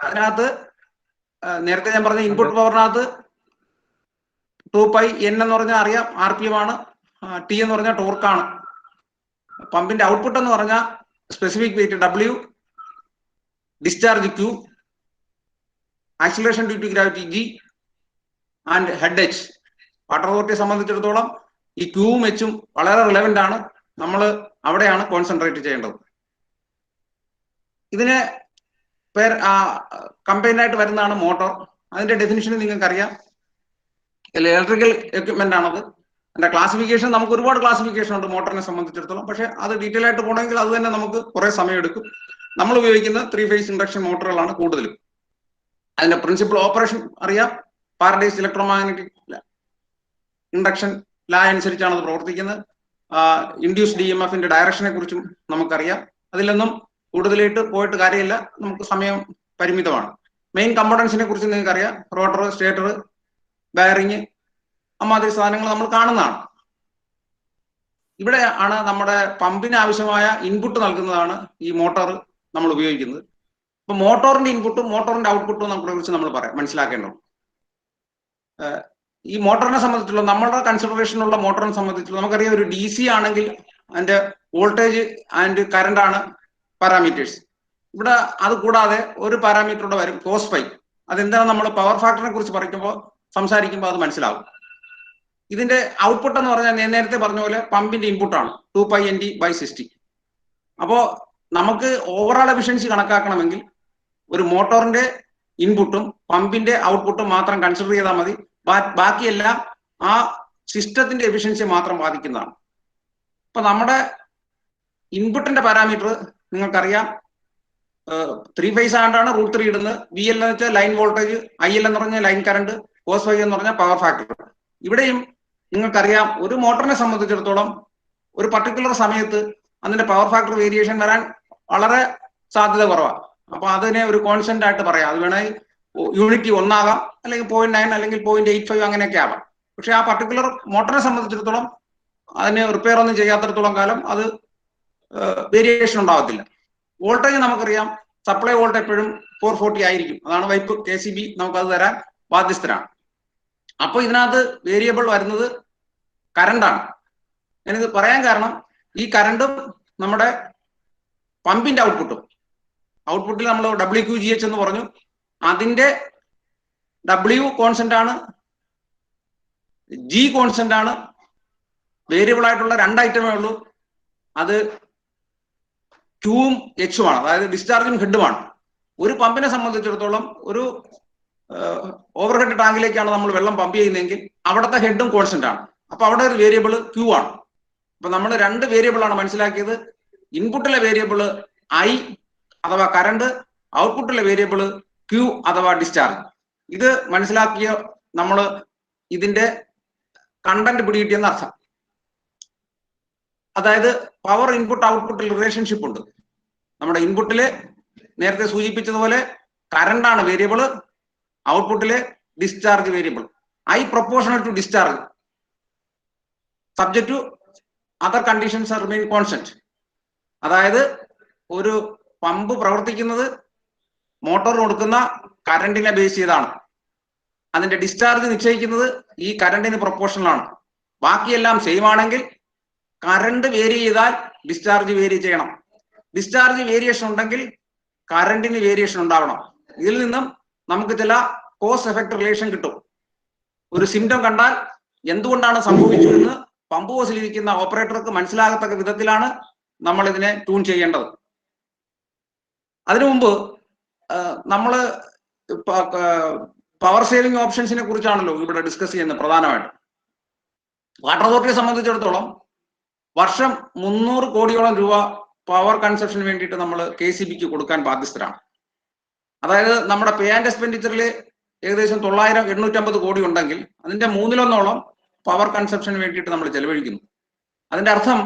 അതിനകത്ത് നേരത്തെ ഞാൻ പറഞ്ഞ ഇൻപുട്ട് പവറിനകത്ത് 2π n എന്ന് പറഞ്ഞാൽ അറിയാം RPM ആണ്, T എന്ന് പറഞ്ഞാൽ ടോർക്കാണ്. പമ്പിന്റെ ഔട്ട്പുട്ട് എന്ന് പറഞ്ഞാൽ specific weight W, discharge Q, acceleration due to gravity G and head H. Water അതോറിറ്റിയെ സംബന്ധിച്ചിടത്തോളം ഈ Qവും Hഉം വളരെ റിലവന്റ് ആണ്. നമ്മൾ അവിടെയാണ് കോൺസെൻട്രേറ്റ് ചെയ്യേണ്ടത്. ഇതിന് കമ്പൈൻഡ് ആയിട്ട് വരുന്നതാണ് മോട്ടോർ. അതിന്റെ ഡെഫിനിഷൻ നിങ്ങൾക്ക് അറിയാം, ഇലക്ട്രിക്കൽ എക്യുപ്മെന്റ് ആണത്. അതിന്റെ ക്ലാസിഫിക്കേഷൻ നമുക്ക് ഒരുപാട് ക്ലാസിഫിക്കേഷൻ ഉണ്ട് മോട്ടറിനെ സംബന്ധിച്ചിടത്തോളം. പക്ഷെ അത് ഡീറ്റെയിൽ ആയിട്ട് പോകണമെങ്കിൽ അത് തന്നെ നമുക്ക് കുറെ സമയം എടുക്കും. നമ്മൾ ഉപയോഗിക്കുന്ന 3 ഫേസ് ഇൻഡക്ഷൻ മോട്ടറുകളാണ് കൂടുതലും. അതിന്റെ പ്രിൻസിപ്പൽ ഓപ്പറേഷൻ അറിയാം, ഫാരഡേസ് ഇലക്ട്രോമാഗ്നറ്റിക് ഇൻഡക്ഷൻ ലാ അനുസരിച്ചാണ് അത് പ്രവർത്തിക്കുന്നത്. ഇൻഡ്യൂസ്ഡ് EMFന്റെ ഡയറക്ഷനെ കുറിച്ചും നമുക്കറിയാം. അതിലൊന്നും കൂടുതലായിട്ട് പോയിട്ട് കാര്യമില്ല, നമുക്ക് സമയം പരിമിതമാണ്. മെയിൻ കമ്പോണൻസിനെ കുറിച്ച് നിങ്ങൾക്ക് അറിയാം, റോട്ടർ, സ്റ്റേറ്റർ, ബയറിങ്, അമ്മാതിരി സാധനങ്ങൾ നമ്മൾ കാണുന്നതാണ്. ഇവിടെ ആണ് നമ്മുടെ പമ്പിന് ആവശ്യമായ ഇൻപുട്ട് നൽകുന്നതാണ് ഈ മോട്ടോർ നമ്മൾ ഉപയോഗിക്കുന്നത്. അപ്പൊ മോട്ടോറിന്റെ ഇൻപുട്ടും മോട്ടോറിന്റെ ഔട്ട്പുട്ടും നമ്മളെ കുറിച്ച് നമ്മൾ മനസ്സിലാക്കേണ്ടത്. ഈ മോട്ടറിനെ സംബന്ധിച്ചുള്ള നമ്മുടെ കൺസിഡറേഷനുള്ള മോട്ടറിനെ സംബന്ധിച്ചുള്ള നമുക്കറിയാം, ഒരു DC ആണെങ്കിൽ അതിന്റെ വോൾട്ടേജ് ആൻഡ് കറണ്ട് ആണ് പാരാമീറ്റേഴ്സ്. ഇവിടെ അത് കൂടാതെ ഒരു പാരാമീറ്ററുടെ വരും, കോസ് പൈ. അതെന്താണ് നമ്മൾ പവർ ഫാക്ടറിനെ കുറിച്ച് സംസാരിക്കുമ്പോൾ അത് മനസ്സിലാവും. ഇതിന്റെ ഔട്ട്പുട്ട് എന്ന് പറഞ്ഞാൽ ഞാൻ നേരത്തെ പറഞ്ഞ പോലെ പമ്പിന്റെ ഇൻപുട്ടാണ് 2π NT/60. അപ്പോ നമുക്ക് ഓവറോൾ എഫിഷ്യൻസി കണക്കാക്കണമെങ്കിൽ ഒരു മോട്ടോറിന്റെ ഇൻപുട്ടും പമ്പിന്റെ ഔട്ട്പുട്ടും മാത്രം കൺസിഡർ ചെയ്താൽ മതി. ബാക്കിയെല്ലാം ആ സിസ്റ്റത്തിന്റെ എഫിഷ്യൻസി മാത്രം ബാധിക്കുന്നതാണ്. അപ്പൊ നമ്മുടെ ഇൻപുട്ടിന്റെ പാരാമീറ്റർ നിങ്ങൾക്കറിയാം, 3 ഫേസ് ആണ്ടാണ് √3 ഇടുന്നത്. VL എന്ന് വെച്ചാൽ ലൈൻ വോൾട്ടേജ്, IL എന്ന് പറഞ്ഞാൽ ലൈൻ കറണ്ട്, cos φ എന്ന് പറഞ്ഞാൽ പവർ ഫാക്ടർ. ഇവിടെയും നിങ്ങൾക്കറിയാം, ഒരു മോട്ടറിനെ സംബന്ധിച്ചിടത്തോളം ഒരു പർട്ടിക്കുലർ സമയത്ത് അതിന്റെ പവർ ഫാക്ടർ വേരിയേഷൻ വരാൻ വളരെ സാധ്യത കുറവാണ്. അപ്പൊ അതിനെ ഒരു കോൺസ്റ്റന്റ് ആയിട്ട് പറയാം. അത് വേണമെങ്കിൽ യൂണിറ്റ് 1 ആകാം, അല്ലെങ്കിൽ 0.9 അല്ലെങ്കിൽ 0.85 അങ്ങനെയൊക്കെ ആവാം. പക്ഷെ ആ പർട്ടിക്കുലർ മോട്ടറിനെ സംബന്ധിച്ചിടത്തോളം അതിന് റിപ്പയർ ഒന്നും ചെയ്യാത്തിടത്തോളം കാലം അത് വേരിയേഷൻ ഉണ്ടാകത്തില്ല. വോൾട്ടേജ് നമുക്കറിയാം, സപ്ലൈ വോൾട്ട് എപ്പോഴും 440 ആയിരിക്കും. അതാണ് വൈപ്പ് KCB നമുക്കത് തരാൻ ബാധ്യസ്ഥരാണ്. അപ്പൊ ഇതിനകത്ത് വേരിയബിൾ വരുന്നത് കറണ്ടാണ്. ഞാനിത് പറയാൻ കാരണം, ഈ കറണ്ടും നമ്മുടെ പമ്പിന്റെ ഔട്ട്പുട്ടിൽ നമ്മൾ WQGH എന്ന് പറഞ്ഞു. അതിന്റെ W കോൺസ്റ്റന്റ് ആണ്, G കോൺസ്റ്റന്റ് ആണ്. വേരിയബിൾ ആയിട്ടുള്ള 2 ഐറ്റമേ ഉള്ളൂ, അത് Qവും Hുമാണ്, അതായത് ഡിസ്ചാർജും ഹെഡുമാണ്. ഒരു പമ്പിനെ സംബന്ധിച്ചിടത്തോളം ഒരു ഓവർഹെഡ് ടാങ്കിലേക്കാണ് നമ്മൾ വെള്ളം പമ്പ് ചെയ്യുന്നതെങ്കിൽ അവിടുത്തെ ഹെഡും കോൺസ്റ്റന്റ് ആണ്. അപ്പൊ അവിടെ ഒരു വേരിയബിൾ Q ആണ്. അപ്പൊ നമ്മൾ 2 വേരിയബിൾ ആണ് മനസ്സിലാക്കിയത്. ഇൻപുട്ടിലെ വേരിയബിൾ I അഥവാ കറണ്ട്, ഔട്ട്പുട്ടിലെ വേരിയബിൾ Q അഥവാ ഡിസ്ചാർജ്. ഇത് മനസ്സിലാക്കിയ നമ്മൾ ഇതിന്റെ കണ്ടന്റ് പിടികിട്ടിയെന്ന് അർത്ഥം. അതായത് പവർ ഇൻപുട്ട് ഔട്ട്പുട്ടിൽ റിലേഷൻഷിപ്പ് ഉണ്ട്. നമ്മുടെ ഇൻപുട്ടില് നേരത്തെ സൂചിപ്പിച്ചതുപോലെ കറണ്ടാണ് വേരിയബിൾ, ഔട്ട്പുട്ടിലെ discharge variable. I proportional to discharge, subject to other conditions remain constant. അതായത് ഒരു പമ്പ് പ്രവർത്തിക്കുന്നത് മോട്ടോറിന് കൊടുക്കുന്ന കറണ്ടിനെ ബേസ് ചെയ്താണ്. അതിന്റെ ഡിസ്ചാർജ് നിശ്ചയിക്കുന്നത് ഈ കറണ്ടിന് പ്രൊപ്പോർഷണലാണ്. ബാക്കിയെല്ലാം സെയിം ആണെങ്കിൽ കറണ്ട് വേരി ചെയ്താൽ ഡിസ്ചാർജ് വേരി ചെയ്യണം. ഡിസ്ചാർജ് വേരിയേഷൻ ഉണ്ടെങ്കിൽ കറണ്ടിന് വേരിയേഷൻ ഉണ്ടാവണം. ഇതിൽ നിന്നും നമുക്ക് ചില കോസ് എഫക്ട് റിലേഷൻ കിട്ടും. ഒരു സിംറ്റം കണ്ടാൽ എന്തുകൊണ്ടാണ് സംഭവിച്ചു എന്ന് പമ്പ് ഹൗസിലിരിക്കുന്ന ഓപ്പറേറ്റർക്ക് മനസ്സിലാകത്തക്ക വിധത്തിലാണ് നമ്മൾ ഇതിനെ ട്യൂൺ ചെയ്യേണ്ടത്. അതിനു മുമ്പ് നമ്മൾ പവർ സേവിങ് ഓപ്ഷൻസിനെ കുറിച്ചാണല്ലോ ഇവിടെ ഡിസ്കസ് ചെയ്യുന്നത് പ്രധാനമായിട്ടും. വാട്ടർ അതോറിറ്റിയെ സംബന്ധിച്ചിടത്തോളം വർഷം 300 കോടിയോളം രൂപ പവർ കൺസപ്ഷന് വേണ്ടിയിട്ട് നമ്മൾ KCBക്ക് കൊടുക്കാൻ ബാധ്യസ്ഥരാണ്. അതായത് നമ്മുടെ പേ ആൻഡ് എക്സ്പെൻഡിച്ചറിൽ ഏകദേശം 850 കോടി ഉണ്ടെങ്കിൽ അതിന്റെ 1/3 പവർ കൺസപ്ഷന് വേണ്ടിയിട്ട് നമ്മൾ ചെലവഴിക്കുന്നു. അതിന്റെ അർത്ഥം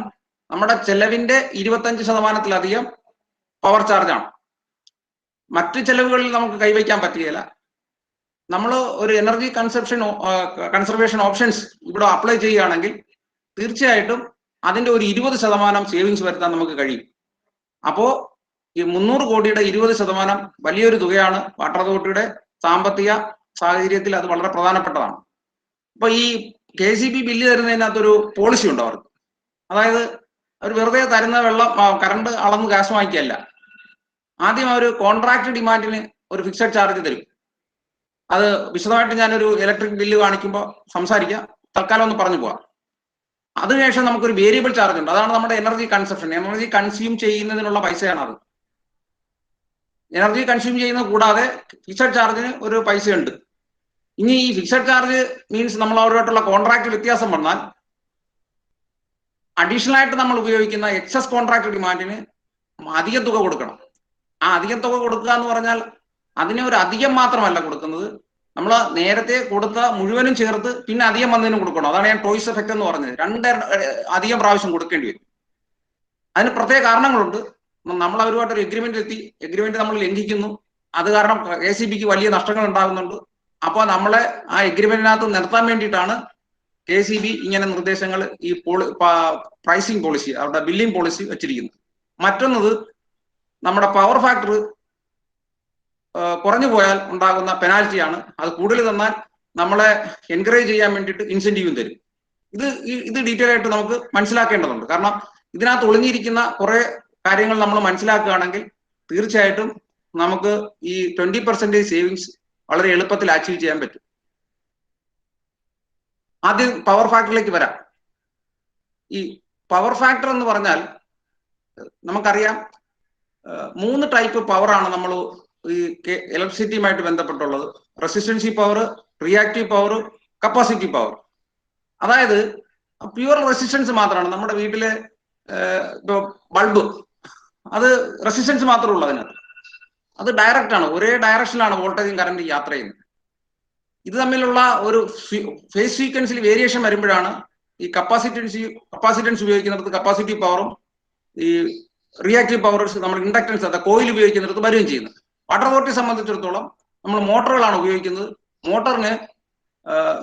നമ്മുടെ ചെലവിന്റെ 25% പവർ ചാർജാണ്. മറ്റ് ചെലവുകളിൽ നമുക്ക് കൈവയ്ക്കാൻ പറ്റുകയില്ല. നമ്മൾ ഒരു എനർജി കൺസർവേഷൻ ഓപ്ഷൻസ് ഇവിടെ അപ്ലൈ ചെയ്യുകയാണെങ്കിൽ തീർച്ചയായിട്ടും അതിന്റെ ഒരു 20% സേവിങ്സ് വരുത്താൻ നമുക്ക് കഴിയും. അപ്പോ ഈ 300 കോടിയുടെ 20% വലിയൊരു തുകയാണ്. വാട്ടർ അതോറിറ്റിയുടെ സാമ്പത്തിക സാഹചര്യത്തിൽ അത് വളരെ പ്രധാനപ്പെട്ടതാണ്. അപ്പൊ ഈ KCB ബില്ല് തരുന്നതിനകത്തൊരു പോളിസി ഉണ്ട് അവർക്ക്. അതായത് അവർ വെറുതെ തരുന്ന വെള്ളം കറണ്ട് അളന്ന് കാശ് വാങ്ങിക്കല്ല. ആദ്യം അവർ കോൺട്രാക്ട് ഡിമാൻഡിന് ഒരു ഫിക്സഡ് ചാർജ് തരും. അത് വിശദമായിട്ട് ഞാനൊരു ഇലക്ട്രിക് ബില്ല് കാണിക്കുമ്പോൾ സംസാരിക്കാം. തൽക്കാലം ഒന്ന് പറഞ്ഞു പോവാം. അതിനുശേഷം നമുക്കൊരു വേരിയബിൾ ചാർജ് ഉണ്ട്. അതാണ് നമ്മുടെ എനർജി കൺസപ്ഷൻ. എനർജി കൺസ്യൂം ചെയ്യുന്നതിനുള്ള പൈസയാണ് അത്. എനർജി കൺസ്യൂം ചെയ്യുന്നത് കൂടാതെ ഫിക്സഡ് ചാർജിന് ഒരു പൈസയുണ്ട്. ഇനി ഈ ഫിക്സഡ് ചാർജ് മീൻസ് നമ്മൾ അവരുമായിട്ടുള്ള കോൺട്രാക്ട് വ്യത്യാസം വന്നാൽ അഡീഷണൽ ആയിട്ട് നമ്മൾ ഉപയോഗിക്കുന്ന എക്സസ് കോൺട്രാക്ട് ഡിമാൻഡിന് അധിക തുക കൊടുക്കണം. ആ അധിക തുക കൊടുക്കുക എന്ന് പറഞ്ഞാൽ അതിന് ഒരു അധികം മാത്രമല്ല കൊടുക്കുന്നത്, നമ്മൾ നേരത്തെ കൊടുത്ത മുഴുവനും ചേർത്ത് പിന്നെ അധികം വന്നതിനും കൊടുക്കണം. അതാണ് ഞാൻ ടോയ്സ് എഫക്ട് എന്ന് പറഞ്ഞത്. അധികം പ്രാവശ്യം കൊടുക്കേണ്ടി വരും. അതിന് പ്രത്യേക കാരണങ്ങളുണ്ട്. നമ്മൾ അവരുമായിട്ടൊരു എഗ്രിമെന്റ് എത്തി, എഗ്രിമെന്റ് നമ്മൾ ലംഘിക്കുന്നു, അത് കാരണം KCBക്ക് വലിയ നഷ്ടങ്ങൾ ഉണ്ടാകുന്നുണ്ട്. അപ്പോൾ നമ്മളെ ആ എഗ്രിമെന്റിനകത്ത് നിർത്താൻ വേണ്ടിയിട്ടാണ് KCB ഇങ്ങനെ നിർദ്ദേശങ്ങൾ ഈ പ്രൈസിങ് പോളിസി, അവരുടെ ബില്ലിംഗ് പോളിസി വെച്ചിരിക്കുന്നത്. മറ്റൊന്നത് നമ്മുടെ പവർ ഫാക്ടർ കുറഞ്ഞു പോയാൽ ഉണ്ടാകുന്ന പെനാൽറ്റിയാണ്. അത് കൂടുതൽ തന്നാൽ നമ്മളെ എൻകറേജ് ചെയ്യാൻ വേണ്ടിയിട്ട് ഇൻസെന്റീവും തരും. ഇത് ഡീറ്റെയിൽ ആയിട്ട് നമുക്ക് മനസ്സിലാക്കേണ്ടതുണ്ട്. കാരണം ഇതിനകത്ത് ഒളിഞ്ഞിരിക്കുന്ന കുറെ കാര്യങ്ങൾ നമ്മൾ മനസ്സിലാക്കുകയാണെങ്കിൽ തീർച്ചയായിട്ടും നമുക്ക് ഈ 20% സേവിങ്സ് വളരെ എളുപ്പത്തിൽ അച്ചീവ് ചെയ്യാൻ പറ്റും. ആദ്യം പവർ ഫാക്ടറിലേക്ക് വരാം. ഈ പവർ ഫാക്ടർ എന്ന് പറഞ്ഞാൽ നമുക്കറിയാം 3 ടൈപ്പ് പവറാണ് നമ്മൾ ഈ ഇലക്ട്രിസിറ്റിയുമായിട്ട് ബന്ധപ്പെട്ടുള്ളത്. Resistive power, reactive power, capacity power. അതായത് പ്യുവർ റെസിസ്റ്റൻസ് മാത്രമാണ്. നമ്മുടെ വീട്ടിലെ ഇപ്പോൾ ബൾബ്, അത് റെസിസ്റ്റൻസ് മാത്രമേ ഉള്ളൂ അതിനകത്ത്. അത് ഡയറക്റ്റ് ആണ്, ഒരേ ഡയറക്ഷനിലാണ് വോൾട്ടേജും കറണ്ടും യാത്ര ചെയ്യുന്നത്. ഇത് തമ്മിലുള്ള ഒരു ഫേസ് സീക്വൻസിൽ വേരിയേഷൻ വരുമ്പോഴാണ് ഈ കപ്പാസിറ്റൻസ് ഉപയോഗിക്കുന്നിടത്ത് കപ്പാസിറ്റി പവറും ഈ റിയാക്റ്റീവ് പവേഴ്സ് നമ്മൾ ഇൻഡക്ടൻസ് അഥവാ കോയിൽ ഉപയോഗിക്കുന്നിടത്ത് വരികയും ചെയ്യുന്നത്. വാട്ടർ അതോറിറ്റിയെ സംബന്ധിച്ചിടത്തോളം നമ്മൾ മോട്ടറുകളാണ് ഉപയോഗിക്കുന്നത്. മോട്ടറിന്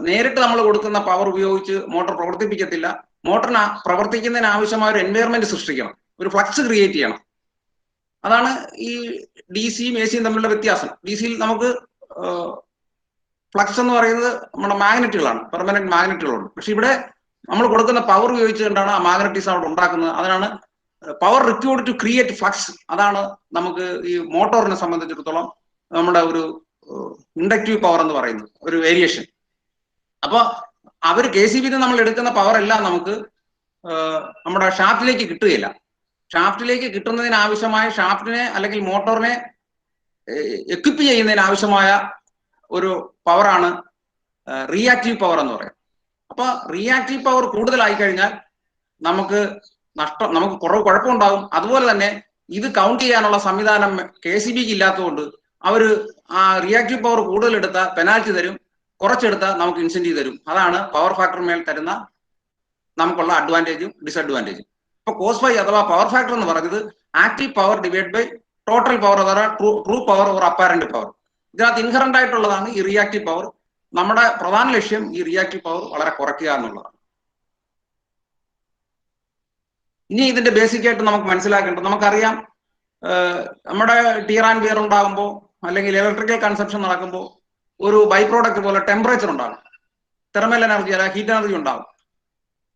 നേരിട്ട് നമ്മൾ കൊടുക്കുന്ന പവർ ഉപയോഗിച്ച് മോട്ടോർ പ്രവർത്തിപ്പിക്കത്തില്ല. മോട്ടറിന് പ്രവർത്തിക്കുന്നതിന് ആവശ്യമായ ഒരു എൻവയറമെന്റ് സൃഷ്ടിക്കണം, ഒരു ഫ്ലക്സ് ക്രിയേറ്റ് ചെയ്യണം. അതാണ് ഈ DC-യും AC-യും തമ്മിലുള്ള വ്യത്യാസം. DC-യിൽ നമുക്ക് ഫ്ലക്സ് എന്ന് പറയുന്നത് നമ്മുടെ മാഗ്നറ്റുകളാണ്, പെർമനന്റ് മാഗ്നറ്റുകളുണ്ട്. പക്ഷെ ഇവിടെ നമ്മൾ കൊടുക്കുന്ന പവർ ഉപയോഗിച്ചുകൊണ്ടാണ് ആ മാഗ്നറ്റിസം അവിടെ ഉണ്ടാക്കുന്നത്. അതിനാണ് power required to create flux. അതാണ് നമുക്ക് ഈ മോട്ടോറിനെ സംബന്ധിച്ചിടത്തോളം നമ്മുടെ ഒരു ഇൻഡക്റ്റീവ് പവർ എന്ന് പറയുന്നത് ഒരു വേരിയേഷൻ. അപ്പൊ അവർ KCBയിൽ നമ്മൾ എടുക്കുന്ന പവർ എല്ലാം നമുക്ക് നമ്മുടെ ഷാഫ്റ്റിലേക്ക് കിട്ടുകയില്ല. ഷാഫ്റ്റിലേക്ക് കിട്ടുന്നതിന് ആവശ്യമായ ഷാഫ്റ്റിനെ അല്ലെങ്കിൽ മോട്ടോറിനെ എക്വിപ്പ് ചെയ്യുന്നതിന് ആവശ്യമായ ഒരു പവറാണ് റിയാക്റ്റീവ് പവർ എന്ന് പറയുന്നത്. അപ്പൊ റിയാക്റ്റീവ് പവർ കൂടുതലായി കഴിഞ്ഞാൽ നമുക്ക് കുഴപ്പമുണ്ടാകും. അതുപോലെ തന്നെ ഇത് കൗണ്ട് ചെയ്യാനുള്ള സംവിധാനം KCBക്ക് ഇല്ലാത്തതുകൊണ്ട് അവർ ആ റിയാക്റ്റീവ് പവർ കൂടുതൽ എടുത്താൽ പെനാൽറ്റി തരും, കുറച്ചെടുത്താൽ നമുക്ക് ഇൻസെന്റീവ് തരും. അതാണ് പവർ ഫാക്ടർ മേൽ തരുന്ന നമുക്കുള്ള അഡ്വാൻറ്റേജും ഡിസഡ്വാൻറ്റേജും. ഇപ്പൊ കോസ് ബൈ അഥവാ പവർ ഫാക്ടർ എന്ന് പറഞ്ഞത് active power divide by total power അഥവാ true power or apparent power. ഇതിനകത്ത് ഇൻഹറന്റ് ആയിട്ടുള്ളതാണ് ഈ റിയാക്റ്റീവ് പവർ. നമ്മുടെ പ്രധാന ലക്ഷ്യം ഈ റിയാക്റ്റീവ് പവർ വളരെ കുറയ്ക്കുക എന്നുള്ളതാണ്. ഇനി ഇതിന്റെ ബേസിക് ആയിട്ട് നമുക്ക് മനസ്സിലാക്കേണ്ടത്, നമുക്കറിയാം നമ്മുടെ ടിയർ ആൻഡ് വിയർ ഉണ്ടാകുമ്പോൾ അല്ലെങ്കിൽ ഇലക്ട്രിക്കൽ കൺസപ്ഷൻ നടക്കുമ്പോൾ ഒരു ബൈ പ്രോഡക്റ്റ് പോലെ ടെമ്പറേച്ചർ ഉണ്ടാകും, തെർമൽ എനർജി അല്ലെങ്കിൽ ഹീറ്റ് എനർജി ഉണ്ടാകും.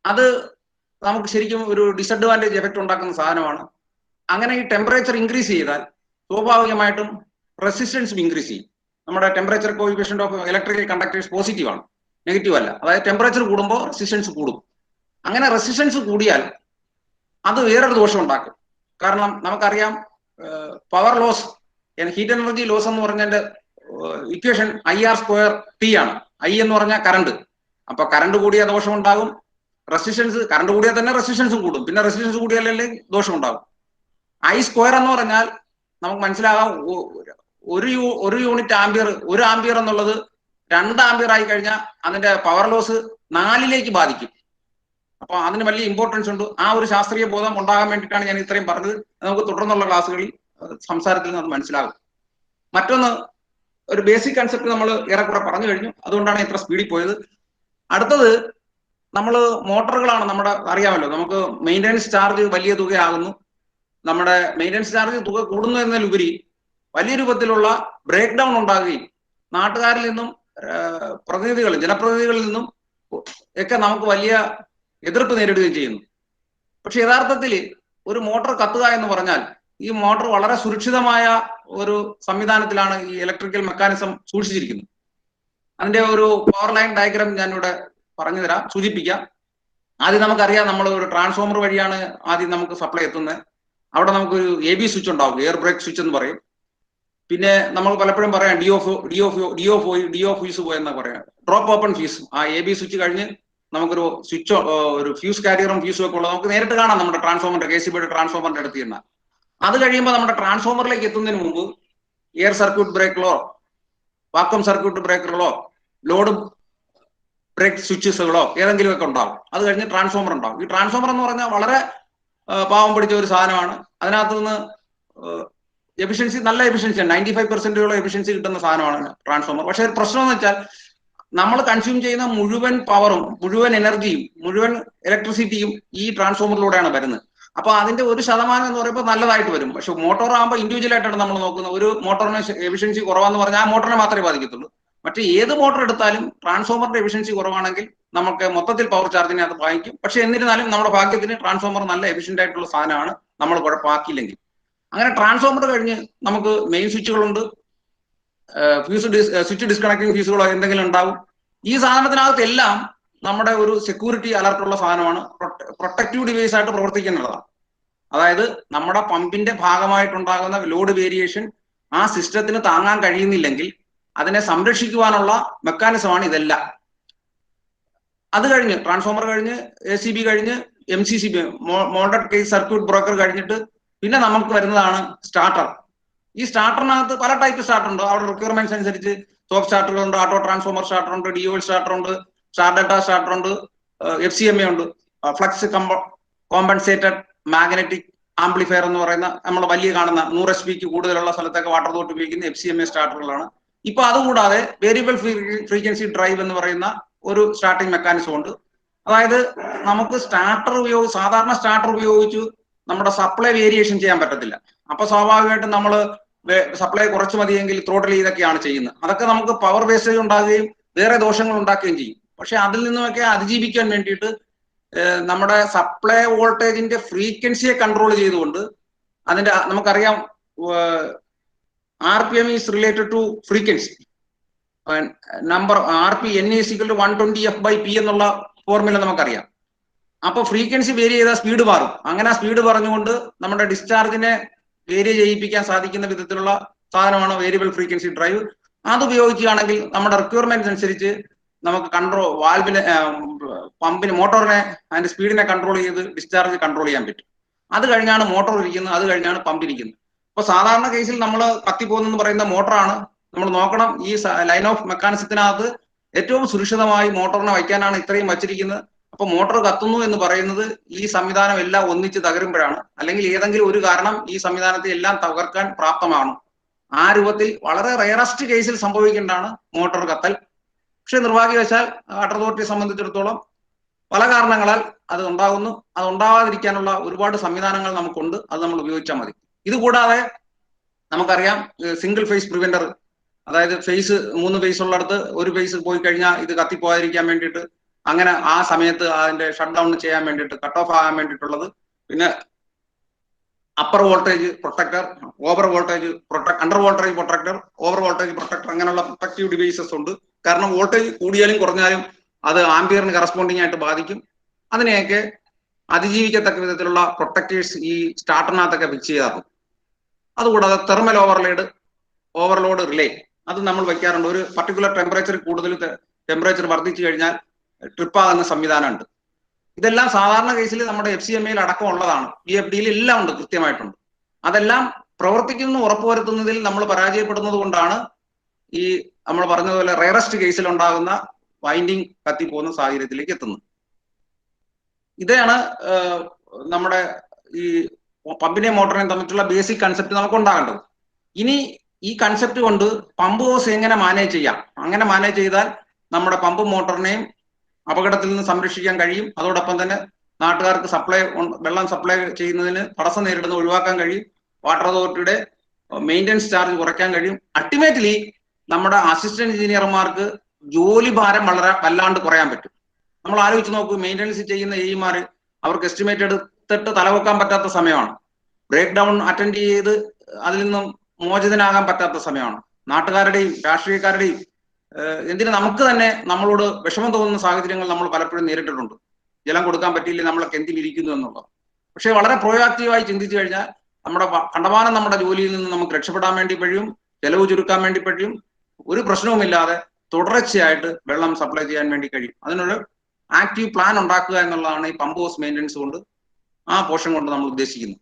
അത് നമുക്ക് ശരിക്കും ഒരു ഡിസഡ്വാൻറ്റേജ് എഫക്റ്റ് ഉണ്ടാക്കുന്ന സാധനമാണ്. അങ്ങനെ ഈ ടെമ്പറേച്ചർ ഇൻക്രീസ് ചെയ്താൽ സ്വാഭാവികമായിട്ടും റെസിസ്റ്റൻസും ഇൻക്രീസ് ചെയ്യും. നമ്മുടെ temperature coefficient of electrical conductors positive ആണ്, നെഗറ്റീവ് അല്ല. അതായത് ടെമ്പറേച്ചർ കൂടുമ്പോൾ റെസിസ്റ്റൻസ് കൂടും. അങ്ങനെ റെസിസ്റ്റൻസ് കൂടിയാൽ അത് വേറൊരു ദോഷം ഉണ്ടാക്കും. കാരണം നമുക്കറിയാം power loss, heat energy loss എന്ന് പറഞ്ഞതിന്റെ ഇക്വേഷൻ IR²T ആണ്. I എന്ന് പറഞ്ഞാൽ കറണ്ട്. അപ്പൊ കറണ്ട് കൂടിയ ദോഷം ഉണ്ടാകും. റെസിസ്റ്റൻസ് കറണ്ട് കൂടിയാൽ തന്നെ റെസിസ്റ്റൻസും കൂടും. പിന്നെ റെസിസ്റ്റൻസ് കൂടിയാലല്ലേ ദോഷം ഉണ്ടാകും. I² എന്ന് പറഞ്ഞാൽ നമുക്ക് മനസ്സിലാകാം, ഒരു യൂണിറ്റ് ആംബിയർ, 1 ആംബിയർ എന്നുള്ളത് 2 ആംബിയർ ആയി കഴിഞ്ഞാൽ അതിന്റെ പവർ ലോസ് 4ലേക്ക് ബാധിക്കും. അപ്പൊ അതിന് വലിയ ഇമ്പോർട്ടൻസ് ഉണ്ട്. ആ ഒരു ശാസ്ത്രീയ ബോധം ഉണ്ടാകാൻ വേണ്ടിയിട്ടാണ് ഞാൻ ഇത്രയും പറഞ്ഞത്. നമുക്ക് തുടർന്നുള്ള ക്ലാസ്സുകളിൽ സംസാരത്തിൽ നിന്ന് മനസ്സിലാകും. മറ്റൊന്ന്, ഒരു ബേസിക് കൺസെപ്റ്റ് നമ്മൾ ഏറെക്കുറെ പറഞ്ഞു കഴിഞ്ഞു, അതുകൊണ്ടാണ് ഇത്ര സ്പീഡിൽ പോയത്. അടുത്തത് നമ്മൾ മോട്ടോറുകളാണ്. നമ്മുടെ അറിയാമല്ലോ, നമുക്ക് മെയിൻ്റെനൻസ് ചാർജ് വലിയ തുകയാകുന്നു. നമ്മുടെ മെയിൻ്റനൻസ് ചാർജ് തുക കൂടുന്നു എന്നതിലുപരി വലിയ രൂപത്തിലുള്ള ബ്രേക്ക് ഡൗൺ ഉണ്ടാകുകയും നാട്ടുകാരിൽ നിന്നും ജനപ്രതിനിധികളിൽ നിന്നും ഒക്കെ നമുക്ക് വലിയ എതിർപ്പ് നേരിടുകയും ചെയ്യുന്നു. പക്ഷെ യഥാർത്ഥത്തിൽ ഒരു മോട്ടോർ കത്തുക എന്ന് പറഞ്ഞാൽ ഈ മോട്ടോർ വളരെ സുരക്ഷിതമായ ഒരു സംവിധാനത്തിലാണ് ഈ ഇലക്ട്രിക്കൽ മെക്കാനിസം സൂക്ഷിച്ചിരിക്കുന്നത്. അതിന്റെ ഒരു പവർ ലൈൻ ഡയഗ്രാം ഞാനിവിടെ പറഞ്ഞു തരാം, സൂചിപ്പിക്കാം. ആദ്യം നമുക്കറിയാം, നമ്മൾ ഒരു ട്രാൻസ്ഫോമർ വഴിയാണ് ആദ്യം നമുക്ക് സപ്ലൈ എത്തുന്നത്. അവിടെ നമുക്കൊരു AB സ്വിച്ച് ഉണ്ടാവും, എയർ ബ്രേക്ക് സ്വിച്ച് എന്ന് പറയും. പിന്നെ നമ്മൾ പലപ്പോഴും പറയാം ഡി ഓഫ് ഫ്യൂസ് പോയെന്ന് പറയാം, ഡ്രോപ്പ് ഓപ്പൺ ഫ്യൂസ്. ആ AB സ്വിച്ച് കഴിഞ്ഞ് നമുക്കൊരു സ്വിച്ച്, ഒരു ഫ്യൂസ് കാരിയറും ഫ്യൂസും ഒക്കെ ഉള്ളത് നമുക്ക് നേരിട്ട് കാണാം നമ്മുടെ ട്രാൻസ്ഫോമറിന്റെ, KCBയുടെ ട്രാൻസ്ഫോമറിന്റെ അടുത്ത് തന്നെ. അത് കഴിയുമ്പോൾ നമ്മുടെ ട്രാൻസ്ഫോമറിലേക്ക് എത്തുന്നതിന് മുമ്പ് എയർ സർക്യൂട്ട് ബ്രേക്കറോ വാക്വം സർക്യൂട്ട് ബ്രേക്കറുകളോ ലോഡ് ബ്രേക്ക് സ്വിച്ചസുകളോ ഏതെങ്കിലുമൊക്കെ ഉണ്ടാവും. അത് കഴിഞ്ഞ് ട്രാൻസ്ഫോമർ ഉണ്ടാവും. ഈ ട്രാൻസ്ഫോമർ എന്ന് പറഞ്ഞാൽ വളരെ പാവം പിടിച്ച ഒരു സാധനമാണ്. അതിനകത്ത് നിന്ന് എഫിഷ്യൻസി, നല്ല എഫിഷ്യൻസിയാണ്, 95% എഫിഷ്യൻസി കിട്ടുന്ന സാധനമാണ് ട്രാൻസ്ഫോമർ. പക്ഷെ ഒരു പ്രശ്നം എന്ന് വെച്ചാൽ നമ്മൾ കൺസ്യൂം ചെയ്യുന്ന മുഴുവൻ പവറും മുഴുവൻ എനർജിയും മുഴുവൻ ഇലക്ട്രിസിറ്റിയും ഈ ട്രാൻസ്ഫോമറിലൂടെയാണ് വരുന്നത്. അപ്പൊ അതിന്റെ 1% എന്ന് പറയുമ്പോൾ നല്ലതായിട്ട് വരും. പക്ഷെ മോട്ടോർ ആകുമ്പോൾ ഇൻഡിവിജ്വൽ ആയിട്ടാണ് നമ്മൾ നോക്കുന്നത്. ഒരു മോട്ടോറിന് എഫിഷ്യൻസി കുറവാന്ന് പറഞ്ഞാൽ ആ മോട്ടറിനെ മാത്രമേ ബാധിക്കത്തുള്ളൂ. മറ്റേ ഏത് മോട്ടോർ എടുത്താലും ട്രാൻസ്ഫോമറിന്റെ എഫിഷ്യൻസി കുറവാണെങ്കിൽ നമുക്ക് മൊത്തത്തിൽ പവർ ചാർജിനെ അത് ബാധിക്കും. പക്ഷെ എന്നിരുന്നാലും നമ്മുടെ ഭാഗ്യത്തിന് ട്രാൻസ്ഫോമർ നല്ല എഫിഷ്യന്റ് ആയിട്ടുള്ള സാധനമാണ്, നമ്മൾ കുഴപ്പമാക്കിയില്ലെങ്കിൽ. അങ്ങനെ ട്രാൻസ്ഫോമർ കഴിഞ്ഞ് നമുക്ക് മെയിൻ സ്വിച്ചുകളുണ്ട്, സ്വിച്ച് ഡിസ്കണക്ടിങ് ഫ്യൂസുകളോ എന്തെങ്കിലും ഉണ്ടാവും. ഈ സാധനത്തിനകത്ത് എല്ലാം നമ്മുടെ ഒരു സെക്യൂരിറ്റി അലർട്ടുള്ള സാധനമാണ്, പ്രൊട്ടക്റ്റീവ് ഡിവൈസ് ആയിട്ട് പ്രവർത്തിക്കുന്നതാണ്. അതായത് നമ്മുടെ പമ്പിന്റെ ഭാഗമായിട്ടുണ്ടാകുന്ന ലോഡ് വേരിയേഷൻ ആ സിസ്റ്റത്തിന് താങ്ങാൻ കഴിയുന്നില്ലെങ്കിൽ അതിനെ സംരക്ഷിക്കുവാനുള്ള മെക്കാനിസമാണ് ഇതെല്ലാം. അത് കഴിഞ്ഞ് ട്രാൻസ്ഫോമർ കഴിഞ്ഞ് ACB കഴിഞ്ഞ് MCCB, moulded case circuit breaker കഴിഞ്ഞിട്ട് പിന്നെ നമുക്ക് വരുന്നതാണ് സ്റ്റാർട്ടർ. ഈ സ്റ്റാർട്ടറിനകത്ത് പല ടൈപ്പ് സ്റ്റാർട്ടർ ഉണ്ട്. അവിടെ റിക്വയർമെന്റ്സ് അനുസരിച്ച് സോഫ്റ്റ് സ്റ്റാർട്ടറുകളുണ്ട്, ഓട്ടോ ട്രാൻസ്ഫോമർ സ്റ്റാർട്ടർ ഉണ്ട്, DOL സ്റ്റാർട്ടർ ഉണ്ട്, സ്റ്റാർ ഡാറ്റ സ്റ്റാർട്ടർ ഉണ്ട്, FCMA ഉണ്ട്, ഫ്ലക്സ് കോമ്പൻസേറ്റഡ് മാഗ്നറ്റിക് ആംപ്ലിഫയർ എന്ന് പറയുന്ന നമ്മൾ വലിയ കാണുന്ന 100 HP കൂടുതലുള്ള സ്ഥലത്തൊക്കെ വാട്ടർ തോട്ട് ഉപയോഗിക്കുന്ന FCMA സ്റ്റാർട്ടറുകളാണ്. ഇപ്പൊ അതുകൂടാതെ വേരിയബിൾ ഫ്രീക്വൻസി ഡ്രൈവ് എന്ന് പറയുന്ന ഒരു സ്റ്റാർട്ടിംഗ് മെക്കാനിസം ഉണ്ട്. അതായത് നമുക്ക് സാധാരണ സ്റ്റാർട്ടർ ഉപയോഗിച്ച് നമ്മുടെ സപ്ലൈ വേരിയേഷൻ ചെയ്യാൻ പറ്റത്തില്ല. അപ്പൊ സ്വാഭാവികമായിട്ടും നമ്മൾ സപ്ലൈ കുറച്ച് മതിയെങ്കിൽ ത്രോട്ടിൽ ചെയ്തൊക്കെയാണ് ചെയ്യുന്നത്. അതൊക്കെ നമുക്ക് പവർ വേസ്റ്റേജ് ഉണ്ടാകുകയും വേറെ ദോഷങ്ങൾ ഉണ്ടാക്കുകയും ചെയ്യും. പക്ഷെ അതിൽ നിന്നുമൊക്കെ അതിജീവിക്കാൻ വേണ്ടിയിട്ട് നമ്മുടെ സപ്ലൈ വോൾട്ടേജിന്റെ ഫ്രീക്വൻസിയെ കൺട്രോൾ ചെയ്തുകൊണ്ട് അതിന്റെ നമുക്കറിയാം RPM is related to frequency. Number N = 120f/p എന്നുള്ള ഫോർമുല നമുക്കറിയാം. അപ്പൊ ഫ്രീക്വൻസി വേരി ചെയ്താൽ സ്പീഡ് മാറും. അങ്ങനെ ആ സ്പീഡ് പറഞ്ഞുകൊണ്ട് നമ്മുടെ ഡിസ്ചാർജിനെ വേരി ചെയ്യിപ്പിക്കാൻ സാധിക്കുന്ന വിധത്തിലുള്ള സാധനമാണ് വേരിയബിൾ ഫ്രീക്വൻസി ഡ്രൈവ്. അത് ഉപയോഗിക്കുകയാണെങ്കിൽ നമ്മുടെ റിക്വയർമെന്റ് അനുസരിച്ച് നമുക്ക് പമ്പിന് മോട്ടോറിനെ അതിന്റെ സ്പീഡിനെ കൺട്രോൾ ചെയ്ത് ഡിസ്ചാർജ് കൺട്രോൾ ചെയ്യാൻ പറ്റും. അത് കഴിഞ്ഞാണ് മോട്ടോർ ഇരിക്കുന്നത്, അത് കഴിഞ്ഞാണ് പമ്പ് ഇരിക്കുന്നത്. അപ്പൊ സാധാരണ കേസിൽ നമ്മൾ കത്തിപ്പോകുന്നെന്ന് പറയുന്ന മോട്ടറാണ്. നമ്മൾ നോക്കണം, ഈ ലൈൻ ഓഫ് മെക്കാനിസത്തിനകത്ത് ഏറ്റവും സുരക്ഷിതമായി മോട്ടോറിനെ വയ്ക്കാനാണ് ഇത്രയും വച്ചിരിക്കുന്നത്. അപ്പൊ മോട്ടോർ കത്തുന്നു എന്ന് പറയുന്നത് ഈ സംവിധാനം എല്ലാം ഒന്നിച്ച് തകരുമ്പോഴാണ്, അല്ലെങ്കിൽ ഏതെങ്കിലും ഒരു കാരണം ഈ സംവിധാനത്തെ എല്ലാം തകർക്കാൻ പ്രാപ്തമാണ്. ആ രൂപത്തിൽ വളരെ റയറസ്റ്റ് കേസിൽ സംഭവിക്കേണ്ടതാണ് മോട്ടോർ കത്തൽ. പക്ഷെ നിർഭാഗ്യവശാൽ വാട്ടർ അതോറിറ്റിയെ സംബന്ധിച്ചിടത്തോളം പല കാരണങ്ങളാൽ അത് ഉണ്ടാകുന്നു. അത് ഉണ്ടാവാതിരിക്കാനുള്ള ഒരുപാട് സംവിധാനങ്ങൾ നമുക്കുണ്ട്, അത് നമ്മൾ ഉപയോഗിച്ചാൽ മതി. ഇതുകൂടാതെ നമുക്കറിയാം സിംഗിൾ ഫേസ് പ്രിവെന്റർ, അതായത് 3 ഫേസ് ഉള്ളിടത്ത് ഒരു ഫേസ് പോയി കഴിഞ്ഞാൽ ഇത് കത്തിപ്പോകാതിരിക്കാൻ വേണ്ടിയിട്ട്, അങ്ങനെ ആ സമയത്ത് അതിന്റെ ഷട്ട് ഡൗൺ ചെയ്യാൻ വേണ്ടിയിട്ട്, കട്ട് ഓഫ് ആകാൻ വേണ്ടിയിട്ടുള്ളത്. പിന്നെ upper voltage protector, over voltage under voltage protector, over voltage protector, അങ്ങനെയുള്ള പ്രൊട്ടക്റ്റീവ് ഡിവൈസസ് ഉണ്ട്. കാരണം വോൾട്ടേജ് കൂടിയാലും കുറഞ്ഞാലും അത് ആംപിയറിന് കറസ്പോണ്ടിങ് ആയിട്ട് ബാധിക്കും. അതിനെയൊക്കെ അതിജീവിക്കത്തക്ക വിധത്തിലുള്ള പ്രൊട്ടക്ടേഴ്സ് ഈ സ്റ്റാർട്ടറിനകത്തൊക്കെ ഫിക്സ് ചെയ്താകും. അതുകൂടാതെ തെർമൽ ഓവർലോഡ് റിലേ അത് നമ്മൾ വയ്ക്കാറുണ്ട്. ഒരു പർട്ടിക്കുലർ ടെമ്പറേച്ചർ വർദ്ധിച്ചു കഴിഞ്ഞാൽ ട്രിപ്പാകുന്ന സംവിധാനമുണ്ട്. ഇതെല്ലാം സാധാരണ കേസിൽ നമ്മുടെ FCMA അടക്കം ഉള്ളതാണ്, BFD എല്ലാം ഉണ്ട്, കൃത്യമായിട്ടുണ്ട്. അതെല്ലാം പ്രവർത്തിക്കുന്നു ഉറപ്പുവരുത്തുന്നതിൽ നമ്മൾ പരാജയപ്പെടുന്നത് കൊണ്ടാണ് ഈ നമ്മൾ പറഞ്ഞതുപോലെ റയറസ്റ്റ് കേസിൽ ഉണ്ടാകുന്ന വൈൻഡിങ് കത്തിപ്പോകുന്ന സാഹചര്യത്തിലേക്ക് എത്തുന്നത്. ഇതാണ് നമ്മുടെ ഈ പമ്പിനെയും മോട്ടറിനെയും തമ്മിലുള്ള ബേസിക് കൺസെപ്റ്റ് നമുക്ക് ഉണ്ടാകേണ്ടത്. ഇനി ഈ കൺസെപ്റ്റ് കൊണ്ട് പമ്പ് ഹോസ് എങ്ങനെ മാനേജ് ചെയ്യാം, അങ്ങനെ മാനേജ് ചെയ്താൽ നമ്മുടെ പമ്പും മോട്ടറിനെയും അപകടത്തിൽ നിന്ന് സംരക്ഷിക്കാൻ കഴിയും. അതോടൊപ്പം തന്നെ നാട്ടുകാർക്ക് വെള്ളം സപ്ലൈ ചെയ്യുന്നതിന് തടസ്സം നേരിടുന്ന ഒഴിവാക്കാൻ കഴിയും. വാട്ടർ അതോറിറ്റിയുടെ മെയിൻ്റനൻസ് ചാർജ് കുറയ്ക്കാൻ കഴിയും. അൾട്ടിമേറ്റ്ലി നമ്മുടെ അസിസ്റ്റന്റ് എഞ്ചിനീയർമാർക്ക് ജോലി ഭാരം വല്ലാണ്ട് കുറയാൻ പറ്റും. നമ്മൾ ആലോചിച്ച് നോക്കൂ, മെയിൻ്റനൻസ് ചെയ്യുന്ന എഇമാർ അവർക്ക് എസ്റ്റിമേറ്റ് എടുത്തിട്ട് തലവെക്കാൻ പറ്റാത്ത സമയമാണ്. ബ്രേക്ക് ഡൗൺ അറ്റൻഡ് ചെയ്ത് അതിൽ നിന്നും മോചിതനാകാൻ പറ്റാത്ത സമയമാണ്. നാട്ടുകാരുടെയും രാഷ്ട്രീയക്കാരുടെയും എന്തിന് നമുക്ക് തന്നെ നമ്മളോട് വിഷമം തോന്നുന്ന സാഹചര്യങ്ങൾ നമ്മൾ പലപ്പോഴും നേരിട്ടിട്ടുണ്ട്. ജലം കൊടുക്കാൻ പറ്റിയില്ലേ നമ്മളൊക്കെ എന്തിനിരിക്കുന്നു എന്നുള്ളത്. പക്ഷെ വളരെ പ്രോയാക്റ്റീവായി ചിന്തിച്ചു കഴിഞ്ഞാൽ കണ്ടമാനം നമ്മുടെ ജോലിയിൽ നിന്ന് നമുക്ക് രക്ഷപ്പെടാൻ വേണ്ടി കഴിയും, ചെലവ് ചുരുക്കാൻ വേണ്ടി കഴിയും, ഒരു പ്രശ്നവുമില്ലാതെ തുടർച്ചയായിട്ട് വെള്ളം സപ്ലൈ ചെയ്യാൻ വേണ്ടി കഴിയും. അതിനൊരു ആക്റ്റീവ് പ്ലാൻ ഉണ്ടാക്കുക എന്നുള്ളതാണ് ഈ പമ്പ് ഹൗസ് മെയിൻ്റനൻസ് കൊണ്ട്, ആ പോർഷൻ കൊണ്ട് നമ്മൾ ഉദ്ദേശിക്കുന്നത്.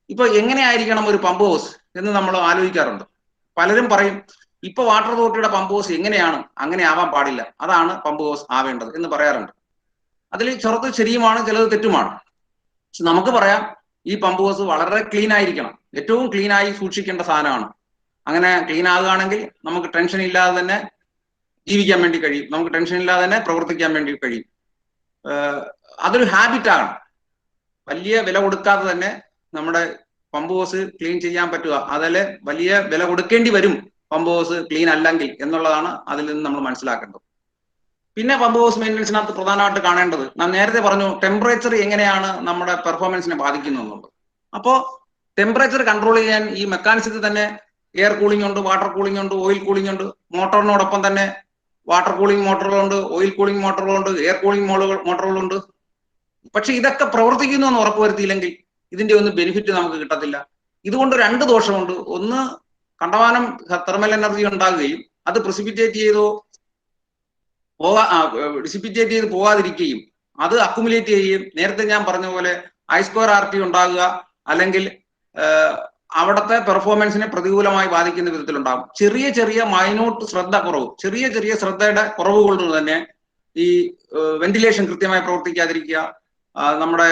ഇപ്പൊ എങ്ങനെയായിരിക്കണം ഒരു പമ്പ് ഹൗസ് എന്ന് നമ്മൾ ആലോചിക്കാറുണ്ട്. പലരും പറയും ഇപ്പൊ വാട്ടർ അതോറിറ്റിയുടെ പമ്പ് ഹൗസ് എങ്ങനെയാണ്, അങ്ങനെ ആവാൻ പാടില്ല, അതാണ് പമ്പ് ഹൗസ് ആവേണ്ടത് എന്ന് പറയാറുണ്ട്. അതിൽ ചെറുത് ശരിയുമാണ്, ചിലത് തെറ്റുമാണ്. പക്ഷെ നമുക്ക് പറയാം ഈ പമ്പ് ഹൗസ് വളരെ ക്ലീൻ ആയിരിക്കണം, ഏറ്റവും ക്ലീൻ ആയി സൂക്ഷിക്കേണ്ട സാധനമാണ്. അങ്ങനെ ക്ലീൻ ആകുകയാണെങ്കിൽ നമുക്ക് ടെൻഷൻ ഇല്ലാതെ തന്നെ ജീവിക്കാൻ വേണ്ടി കഴിയും, നമുക്ക് ടെൻഷൻ ഇല്ലാതെ തന്നെ പ്രവർത്തിക്കാൻ വേണ്ടി കഴിയും. അതൊരു ഹാബിറ്റ് ആകണം. വലിയ വില കൊടുക്കാതെ തന്നെ നമ്മുടെ പമ്പ് ഹൗസ് ക്ലീൻ ചെയ്യാൻ പറ്റുക, അതല്ലേ വലിയ വില കൊടുക്കേണ്ടി വരും പമ്പ് ഹൗസ് ക്ലീൻ അല്ലെങ്കിൽ എന്നുള്ളതാണ് അതിൽ നിന്ന് നമ്മൾ മനസ്സിലാക്കേണ്ടത്. പിന്നെ പമ്പ് ഹൗസ് മെയിൻ്റനൻസിനകത്ത് പ്രധാനമായിട്ട് കാണേണ്ടത്, ഞാൻ നേരത്തെ പറഞ്ഞു ടെമ്പറേച്ചർ എങ്ങനെയാണ് നമ്മുടെ പെർഫോമൻസിനെ ബാധിക്കുന്നത് എന്നുള്ളത്. അപ്പോൾ ടെമ്പറേച്ചർ കൺട്രോൾ ചെയ്യാൻ ഈ മെക്കാനിസത്തിൽ തന്നെ എയർ കൂളിംഗ് ഉണ്ട്, വാട്ടർ കൂളിംഗ് ഉണ്ട്, ഓയിൽ കൂളിംഗ് ഉണ്ട്. മോട്ടറിനോടൊപ്പം തന്നെ വാട്ടർ കൂളിംഗ് മോട്ടറുകളുണ്ട്, ഓയിൽ കൂളിംഗ് മോട്ടറുകളുണ്ട്, എയർ കൂളിംഗ് മോട്ടറുകളുണ്ട്. പക്ഷെ ഇതൊക്കെ പ്രവർത്തിക്കുന്നു എന്ന് ഉറപ്പുവരുത്തിയില്ലെങ്കിൽ ഇതിന്റെ ഒന്നും ബെനിഫിറ്റ് നമുക്ക് കിട്ടത്തില്ല. ഇതുകൊണ്ട് രണ്ട് ദോഷമുണ്ട്. ഒന്ന്, കണ്ടമാനം തെർമൽ എനർജി ഉണ്ടാകുകയും അത് ഡിസിപ്പിറ്റേറ്റ് ചെയ്ത് പോകാതിരിക്കുകയും അത് അക്കുമുലേറ്റ് ചെയ്യുകയും, നേരത്തെ ഞാൻ പറഞ്ഞ പോലെ I²RT ഉണ്ടാകുക, അല്ലെങ്കിൽ അവിടുത്തെ പെർഫോമൻസിനെ പ്രതികൂലമായി ബാധിക്കുന്ന വിധത്തിലുണ്ടാകും. ചെറിയ ചെറിയ മൈന്യൂട്ട് ചെറിയ ശ്രദ്ധയുടെ കുറവ് കൊണ്ട് തന്നെ ഈ വെന്റിലേഷൻ കൃത്യമായി പ്രവർത്തിക്കാതിരിക്കുക, നമ്മുടെ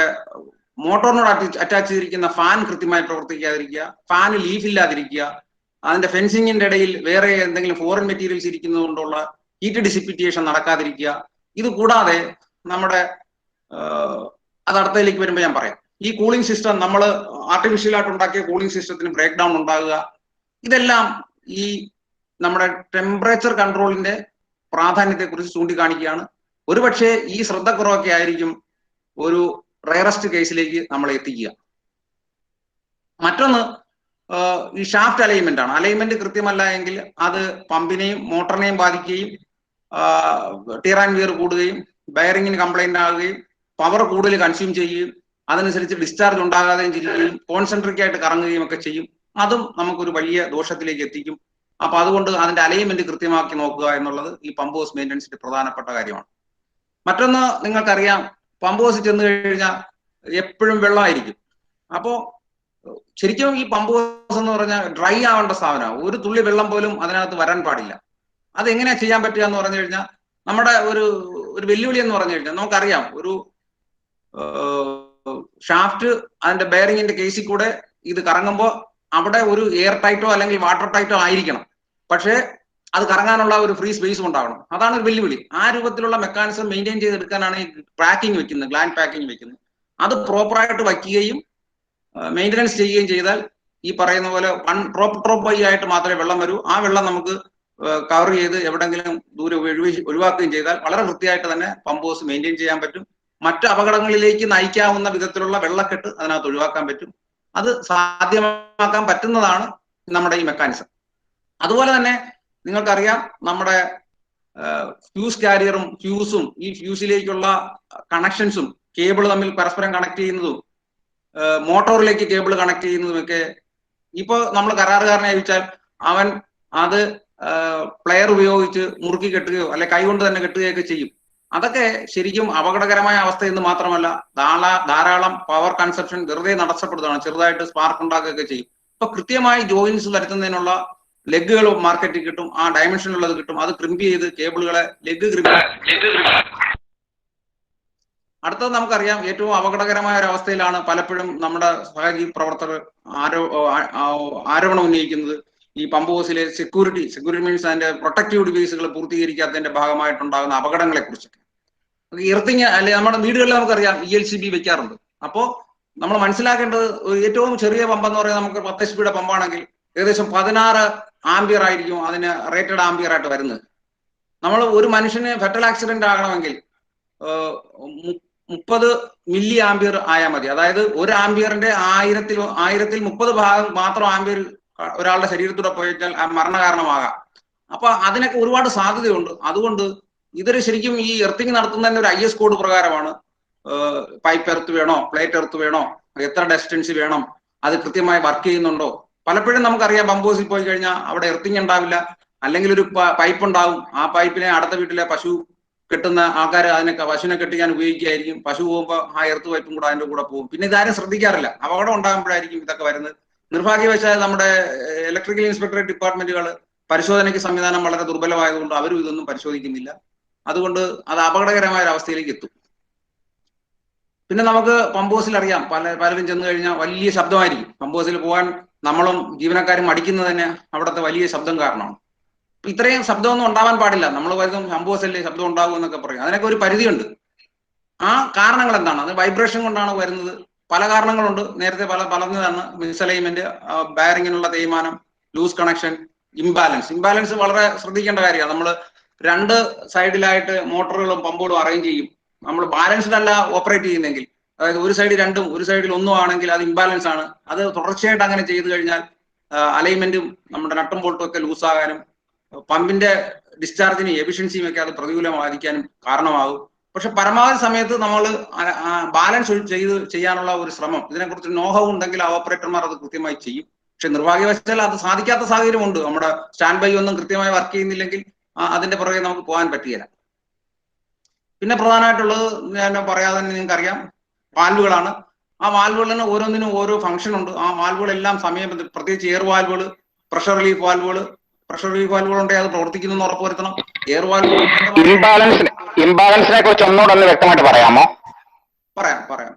മോട്ടോറിനോട് അറ്റാച്ച് ചെയ്തിരിക്കുന്ന ഫാൻ കൃത്യമായി പ്രവർത്തിക്കാതിരിക്കുക, ഫാന് ലീഫ് ഇല്ലാതിരിക്കുക, അതിന്റെ ഫെൻസിങ്ങിന്റെ ഇടയിൽ വേറെ എന്തെങ്കിലും ഫോറിൻ മെറ്റീരിയൽസ് ഇരിക്കുന്നത് കൊണ്ടുള്ള ഹീറ്റ് ഡിസിപ്പിറ്റേഷൻ നടക്കാതിരിക്കുക. ഇത് കൂടാതെ നമ്മുടെ അത് അടുത്തതിലേക്ക് വരുമ്പോൾ ഞാൻ പറയാം, ഈ കൂളിംഗ് സിസ്റ്റം നമ്മൾ ആർട്ടിഫിഷ്യലായിട്ട് ഉണ്ടാക്കിയ കൂളിംഗ് സിസ്റ്റത്തിന് ബ്രേക്ക് ഡൗൺ ഉണ്ടാകുക, ഇതെല്ലാം ഈ നമ്മുടെ ടെമ്പറേച്ചർ കൺട്രോളിന്റെ പ്രാധാന്യത്തെക്കുറിച്ച് ചൂണ്ടിക്കാണിക്കുകയാണ്. ഒരുപക്ഷെ ഈ ശ്രദ്ധക്കുറവൊക്കെ ആയിരിക്കും ഒരു റയറസ്റ്റ് കേസിലേക്ക് നമ്മളെ എത്തിക്കുക. മറ്റൊന്ന് ഈ ഷാഫ്റ്റ് അലൈൻമെന്റ് ആണ്. അലൈൻമെന്റ് കൃത്യമല്ല എങ്കിൽ അത് പമ്പിനെയും മോട്ടറിനെയും ബാധിക്കുകയും ടിയർ ആൻഡ് വിയർ കൂടുകയും ബയറിങ്ങിന് കംപ്ലൈന്റ് ആകുകയും പവർ കൂടുതൽ കൺസ്യൂം ചെയ്യുകയും അതനുസരിച്ച് ഡിസ്ചാർജ് ഉണ്ടാകാതെയും ചെയ്യുകയും കോൺസെൻട്രിക് ആയിട്ട് കറങ്ങുകയും ഒക്കെ ചെയ്യും. അതും നമുക്കൊരു വലിയ ദോഷത്തിലേക്ക് എത്തിക്കും. അപ്പൊ അതുകൊണ്ട് അതിന്റെ അലൈൻമെന്റ് കൃത്യമാക്കി നോക്കുക എന്നുള്ളത് ഈ പമ്പ് ഹൗസ് മെയിൻ്റനൻസിന്റെ പ്രധാനപ്പെട്ട കാര്യമാണ്. മറ്റൊന്ന്, നിങ്ങൾക്കറിയാം പമ്പ് ഹൗസിൽ ചെന്ന് കഴിഞ്ഞാൽ എപ്പോഴും വെള്ളമായിരിക്കും. അപ്പോ ശരിക്കും ഈ പമ്പ് ഹൗസ് എന്ന് പറഞ്ഞാൽ ഡ്രൈ ആവേണ്ട സ്ഥാപനമാണ്. ഒരു തുള്ളി വെള്ളം പോലും അതിനകത്ത് വരാൻ പാടില്ല. അതെങ്ങനെയാ ചെയ്യാൻ പറ്റുക എന്ന് പറഞ്ഞു കഴിഞ്ഞാൽ, നമ്മുടെ ഒരു വെല്ലുവിളി എന്ന് പറഞ്ഞു കഴിഞ്ഞാൽ, നമുക്കറിയാം ഒരു ഷാഫ്റ്റ് അതിന്റെ ബെയറിങ്ങിന്റെ കേസിൽ കൂടെ ഇത് കറങ്ങുമ്പോൾ അവിടെ ഒരു എയർ ടൈറ്റോ അല്ലെങ്കിൽ വാട്ടർ ടൈറ്റോ ആയിരിക്കണം. പക്ഷേ അത് കറങ്ങാനുള്ള ഒരു ഫ്രീ സ്പേസ് ഉണ്ടാവണം. അതാണ് ഒരു വെല്ലുവിളി. ആ രൂപത്തിലുള്ള മെക്കാനിസം മെയിൻറ്റെയിൻ ചെയ്തെടുക്കാനാണ് ഈ പാക്കിംഗ് വെക്കുന്നത്, ഗ്ലാൻഡ് പാക്കിംഗ് വെക്കുന്നത്. അത് പ്രോപ്പറായിട്ട് വയ്ക്കുകയും മെയിൻ്റനൻസ് ചെയ്യുകയും ചെയ്താൽ ഈ പറയുന്ന പോലെ ഡ്രോപ്പ് വഴി ആയിട്ട് മാത്രമേ വെള്ളം വരൂ. ആ വെള്ളം നമുക്ക് കവർ ചെയ്ത് എവിടെങ്കിലും ദൂരെ ഒഴിവാക്കുകയും ചെയ്താൽ വളരെ വൃത്തിയായിട്ട് തന്നെ പമ്പ് ഹൗസ് മെയിൻറ്റെയിൻ ചെയ്യാൻ പറ്റും. മറ്റ് അപകടങ്ങളിലേക്ക് നയിക്കാവുന്ന വിധത്തിലുള്ള വെള്ളക്കെട്ട് അതിനകത്ത് ഒഴിവാക്കാൻ പറ്റും. അത് സാധ്യമാക്കാൻ പറ്റുന്നതാണ് നമ്മുടെ ഈ മെക്കാനിസം. അതുപോലെ തന്നെ നിങ്ങൾക്കറിയാം, നമ്മുടെ ഫ്യൂസ് കാരിയറും ഫ്യൂസും ഈ ഫ്യൂസിലേക്കുള്ള കണക്ഷൻസും കേബിൾ തമ്മിൽ പരസ്പരം കണക്ട് ചെയ്യുന്നതും മോട്ടോറിലേക്ക് കേബിൾ കണക്ട് ചെയ്യുന്നതും ഒക്കെ ഇപ്പൊ നമ്മൾ കരാറുകാരനെ അയച്ചാൽ അവൻ അത് പ്ലെയർ ഉപയോഗിച്ച് മുറുക്കി കെട്ടുകയോ അല്ലെ കൈകൊണ്ട് തന്നെ കെട്ടുകയൊക്കെ ചെയ്യും. അതൊക്കെ ശരിക്കും അപകടകരമായ അവസ്ഥ എന്ന് മാത്രമല്ല, ധാരാളം പവർ കൺസപ്ഷൻ വെറുതെ തടസ്സപ്പെടുന്നതാണ്. ചെറുതായിട്ട് സ്പാർക്ക് ഉണ്ടാക്കുകയൊക്കെ ചെയ്യും. ഇപ്പൊ കൃത്യമായി ജോയിൻസ് വരുത്തുന്നതിനുള്ള ലെഗുകൾ മാർക്കറ്റിൽ കിട്ടും, ആ ഡയമെൻഷനുള്ളത് കിട്ടും. അത് ക്രിമ്പ് ചെയ്ത് കേബിളുകളെ അടുത്തത് നമുക്കറിയാം, ഏറ്റവും അപകടകരമായ ഒരു അവസ്ഥയിലാണ് പലപ്പോഴും നമ്മുടെ സഹജീവി പ്രവർത്തകർ ആരോപണം ഉന്നയിക്കുന്നത് ഈ പമ്പ് ഹൗസിലെ സെക്യൂരിറ്റി മീൻസ് അതിന്റെ പ്രൊട്ടക്റ്റീവ് ഡിവൈസുകൾ പൂർത്തീകരിക്കാത്തതിന്റെ ഭാഗമായിട്ടുണ്ടാകുന്ന അപകടങ്ങളെ കുറിച്ചൊക്കെ. എർത്തിങ് അല്ലെ നമ്മുടെ വീടുകളിൽ നമുക്കറിയാം ELCB വെക്കാറുണ്ട്. അപ്പോൾ നമ്മൾ മനസ്സിലാക്കേണ്ടത് ഏറ്റവും ചെറിയ പമ്പ് എന്ന് പറയുന്നത് നമുക്ക് 10 HP പമ്പാണെങ്കിൽ ഏകദേശം 16 ആംബിയർ ആയിരിക്കും അതിന് റേറ്റഡ് ആംബിയർ ആയിട്ട് വരുന്നത്. നമ്മൾ ഒരു മനുഷ്യന് ഫെറ്റൽ ആക്സിഡന്റ് ആകണമെങ്കിൽ 30 മില്ലി ആംബിയർ ആയാൽ മതി. അതായത് ഒരു ആംബിയറിന്റെ 1000ൽ 30 ഭാഗം മാത്രം ആംബിയർ ഒരാളുടെ ശരീരത്തൂടെ പോയിച്ചാൽ മരണകാരണമാകാം. അപ്പൊ അതിനൊക്കെ ഒരുപാട് സാധ്യതയുണ്ട്. അതുകൊണ്ട് ഇതൊരു ശരിക്കും ഈ എർത്തിങ് നടത്തുന്നതിന് ഒരു IS കോഡ് പ്രകാരമാണ്. പൈപ്പ് എർത്ത് വേണോ, പ്ലേറ്റ് എർത്ത് വേണോ, എത്ര ഡിസ്റ്റൻസ് വേണം, അത് കൃത്യമായി വർക്ക് ചെയ്യുന്നുണ്ടോ. പലപ്പോഴും നമുക്കറിയാം പമ്പോസിൽ പോയി കഴിഞ്ഞാൽ അവിടെ എർത്തിങ് ഉണ്ടാവില്ല, അല്ലെങ്കിൽ ഒരു പൈപ്പ് ഉണ്ടാവും. ആ പൈപ്പിനെ അടുത്ത വീട്ടിലെ പശു കെട്ടുന്ന ആൾക്കാർ അതിനെ പശുവിനെ കെട്ടിക്കാൻ ഉപയോഗിക്കുകയായിരിക്കും. പശു പോകുമ്പോൾ ആ എർത്ത് പൈപ്പും കൂടെ അതിന്റെ കൂടെ പോകും. പിന്നെ ഇതാരും ശ്രദ്ധിക്കാറില്ല. അപകടം ഉണ്ടാകുമ്പോഴായിരിക്കും ഇതൊക്കെ വരുന്നത്. നിർഭാഗ്യവശാൽ നമ്മുടെ ഇലക്ട്രിക്കൽ ഇൻസ്പെക്ടറേറ്റ് ഡിപ്പാർട്ട്മെന്റുകൾ പരിശോധനയ്ക്ക് സംവിധാനം വളരെ ദുർബലമായതുകൊണ്ട് അവരും ഇതൊന്നും പരിശോധിക്കുന്നില്ല. അതുകൊണ്ട് അത് അപകടകരമായ ഒരു അവസ്ഥയിലേക്ക് എത്തും. പിന്നെ നമുക്ക് പമ്പോസിൽ അറിയാം, പലരും ചെന്ന് കഴിഞ്ഞാൽ വലിയ ശബ്ദമായിരിക്കും. പമ്പോസിൽ പോകാൻ നമ്മളും ജീവനക്കാരും മടിക്കുന്നത് തന്നെ അവിടുത്തെ വലിയ ശബ്ദം കാരണമാണ്. ഇത്രയും ശബ്ദമൊന്നും ഉണ്ടാവാൻ പാടില്ല. നമ്മൾ വരുന്ന പമ്പോസല്ലേ ശബ്ദം ഉണ്ടാകും എന്നൊക്കെ പറയും. അതിനൊക്കെ ഒരു പരിധിയുണ്ട്. ആ കാരണങ്ങൾ എന്താണ്? അത് വൈബ്രേഷൻ കൊണ്ടാണ് വരുന്നത്. പല കാരണങ്ങളുണ്ട്. നേരത്തെ പറഞ്ഞതാണ് മിസ്അലൈൻമെന്റ്, ബയറിങ്ങിനുള്ള തേയ്മാനം, ലൂസ് കണക്ഷൻ, ഇംബാലൻസ് വളരെ ശ്രദ്ധിക്കേണ്ട കാര്യമാണ്. നമ്മൾ 2 സൈഡിലായിട്ട് മോട്ടറുകളും പമ്പുകളും അറേഞ്ച് ചെയ്യും. നമ്മൾ ബാലൻസ്ഡ് അല്ല ഓപ്പറേറ്റ് ചെയ്യുന്നെങ്കിൽ, അതായത് ഒരു സൈഡിൽ 2ഉം ഒരു സൈഡിൽ 1ഉം ആണെങ്കിൽ അത് ഇംബാലൻസ് ആണ്. അത് തുടർച്ചയായിട്ട് അങ്ങനെ ചെയ്തു കഴിഞ്ഞാൽ അലൈൻമെന്റും നമ്മുടെ നട്ടും ബോൾട്ടും ഒക്കെ ലൂസാകാനും പമ്പിന്റെ ഡിസ്ചാർജിനും എഫിഷ്യൻസിയും ഒക്കെ അത് പ്രതികൂലം ബാധിക്കാനും കാരണമാകും. പക്ഷെ പരമാവധി സമയത്ത് നമ്മൾ ബാലൻസ് ചെയ്യാനുള്ള ഒരു ശ്രമം, ഇതിനെക്കുറിച്ച് നോഹൗ ഉണ്ടെങ്കിൽ ആ ഓപ്പറേറ്റർമാർ അത് കൃത്യമായി ചെയ്യും. പക്ഷെ നിർഭാഗ്യവശാൽ അത് സാധിക്കാത്ത സാഹചര്യമുണ്ട്. നമ്മുടെ സ്റ്റാൻഡ് ബൈ ഒന്നും കൃത്യമായി വർക്ക് ചെയ്യുന്നില്ലെങ്കിൽ അതിന്റെ പുറകെ നമുക്ക് പോകാൻ പറ്റുകയില്ല. പിന്നെ പ്രധാനമായിട്ടുള്ളത് ഞാൻ പറയാതെ തന്നെ നിങ്ങൾക്ക് അറിയാം, വാൽവുകളാണ്. ആ വാൽവുകളിന് ഓരോന്നിനും ഓരോ ഫംഗ്ഷൻ ഉണ്ട്. ആ വാൽവുകളെല്ലാം പ്രത്യേകിച്ച് എയർ വാൽവുകൾ, പ്രഷർ റിലീഫ് വാൽവുകൾ ഉണ്ടെങ്കിൽ അത് പ്രവർത്തിക്കുന്നു ഉറപ്പുവരുത്തണം. എയർ വാൽവുകൾ ഇംബാലൻസിനെ കുറിച്ച് ഒന്നുകൂടെ വ്യക്തമായിട്ട് പറയാമോ? പറയാം.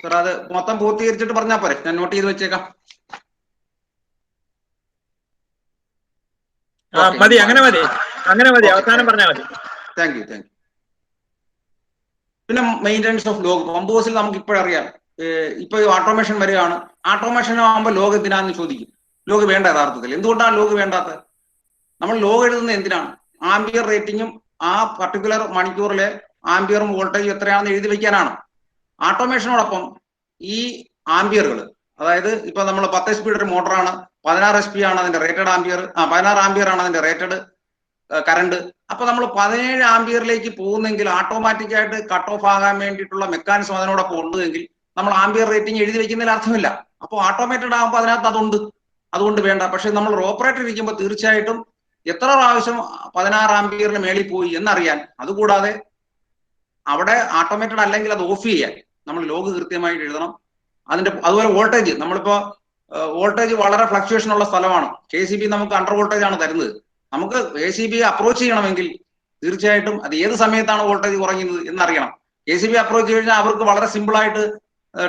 സാർ അത് മൊത്തം പൂർത്തീകരിച്ചിട്ട് പറഞ്ഞാൽ പോരെ? ഞാൻ നോട്ട് ചെയ്ത് വെച്ചേക്കാം. മതി, അങ്ങനെ മതി, അവസാനം പറഞ്ഞാൽ മതി. Thank you. പിന്നെ മെയിൻ്റനൻസ് ഓഫ് ലോഗ്. പമ്പോസിൽ നമുക്ക് ഇപ്പോഴറിയാം, ഇപ്പൊ ഓട്ടോമേഷൻ വരികയാണ്. ഓട്ടോമേഷൻ ആകുമ്പോൾ ലോഗ് എന്തിനാന്ന് ചോദിക്കും. ലോഗ് വേണ്ട. യഥാർത്ഥത്തിൽ എന്തുകൊണ്ടാണ് ലോഗ് വേണ്ടാത്തത്? നമ്മൾ ലോഗ് എഴുതുന്നത് എന്തിനാണ്? ആംബിയർ റേറ്റിംഗും ആ പർട്ടിക്കുലർ മണിക്കൂറിലെ ആംബിയറും വോൾട്ടേജും എത്രയാണെന്ന് എഴുതി വെക്കാനാണ്. ഓട്ടോമേഷനോടൊപ്പം ഈ ആംബിയറുകൾ, അതായത് ഇപ്പൊ നമ്മൾ 10 HP ഒരു മോട്ടറാണ്, 16 HP ആണ് അതിന്റെ റേറ്റഡ് ആംബിയർ, 16 ആംബിയർ ആണ് അതിന്റെ റേറ്റഡ് കറണ്ട്. അപ്പൊ നമ്മൾ 17 ആംബിയറിലേക്ക് പോകുന്നെങ്കിൽ ഓട്ടോമാറ്റിക് ആയിട്ട് കട്ട് ഓഫ് ആകാൻ വേണ്ടിയിട്ടുള്ള മെക്കാനിസം അതിനോടൊപ്പം ഉണ്ടെങ്കിൽ നമ്മൾ ആംബിയർ റേറ്റിംഗ് എഴുതി വെക്കുന്നതിൽ അർത്ഥമില്ല. അപ്പോൾ ഓട്ടോമേറ്റഡ് ആകുമ്പോൾ അതിനകത്ത് അതുണ്ട്, അതുകൊണ്ട് വേണ്ട. പക്ഷെ നമ്മൾ ഓപ്പറേറ്റർ ഇരിക്കുമ്പോൾ തീർച്ചയായിട്ടും എത്ര പ്രാവശ്യം 16 ആംബിയറിന് മേളിൽ പോയി എന്നറിയാൻ, അതുകൂടാതെ അവിടെ ഓട്ടോമേറ്റഡ് അല്ലെങ്കിൽ അത് ഓഫ് ചെയ്യാൻ നമ്മൾ ലോഗ് കൃത്യമായിട്ട് എഴുതണം. അതുപോലെ വോൾട്ടേജ്, നമ്മളിപ്പോ വോൾട്ടേജ് വളരെ ഫ്ലക്ച്വേഷൻ ഉള്ള സ്ഥലമാണ്. KCB നമുക്ക് അണ്ടർ വോൾട്ടേജ് ആണ് തരുന്നത്. നമുക്ക് KCB അപ്രോച്ച് ചെയ്യണമെങ്കിൽ തീർച്ചയായിട്ടും അത് ഏത് സമയത്താണ് വോൾട്ടേജ് കുറയുന്നത് എന്നറിയണം. KCB അപ്രോച്ച് കഴിഞ്ഞാൽ അവർക്ക് വളരെ സിമ്പിൾ ആയിട്ട്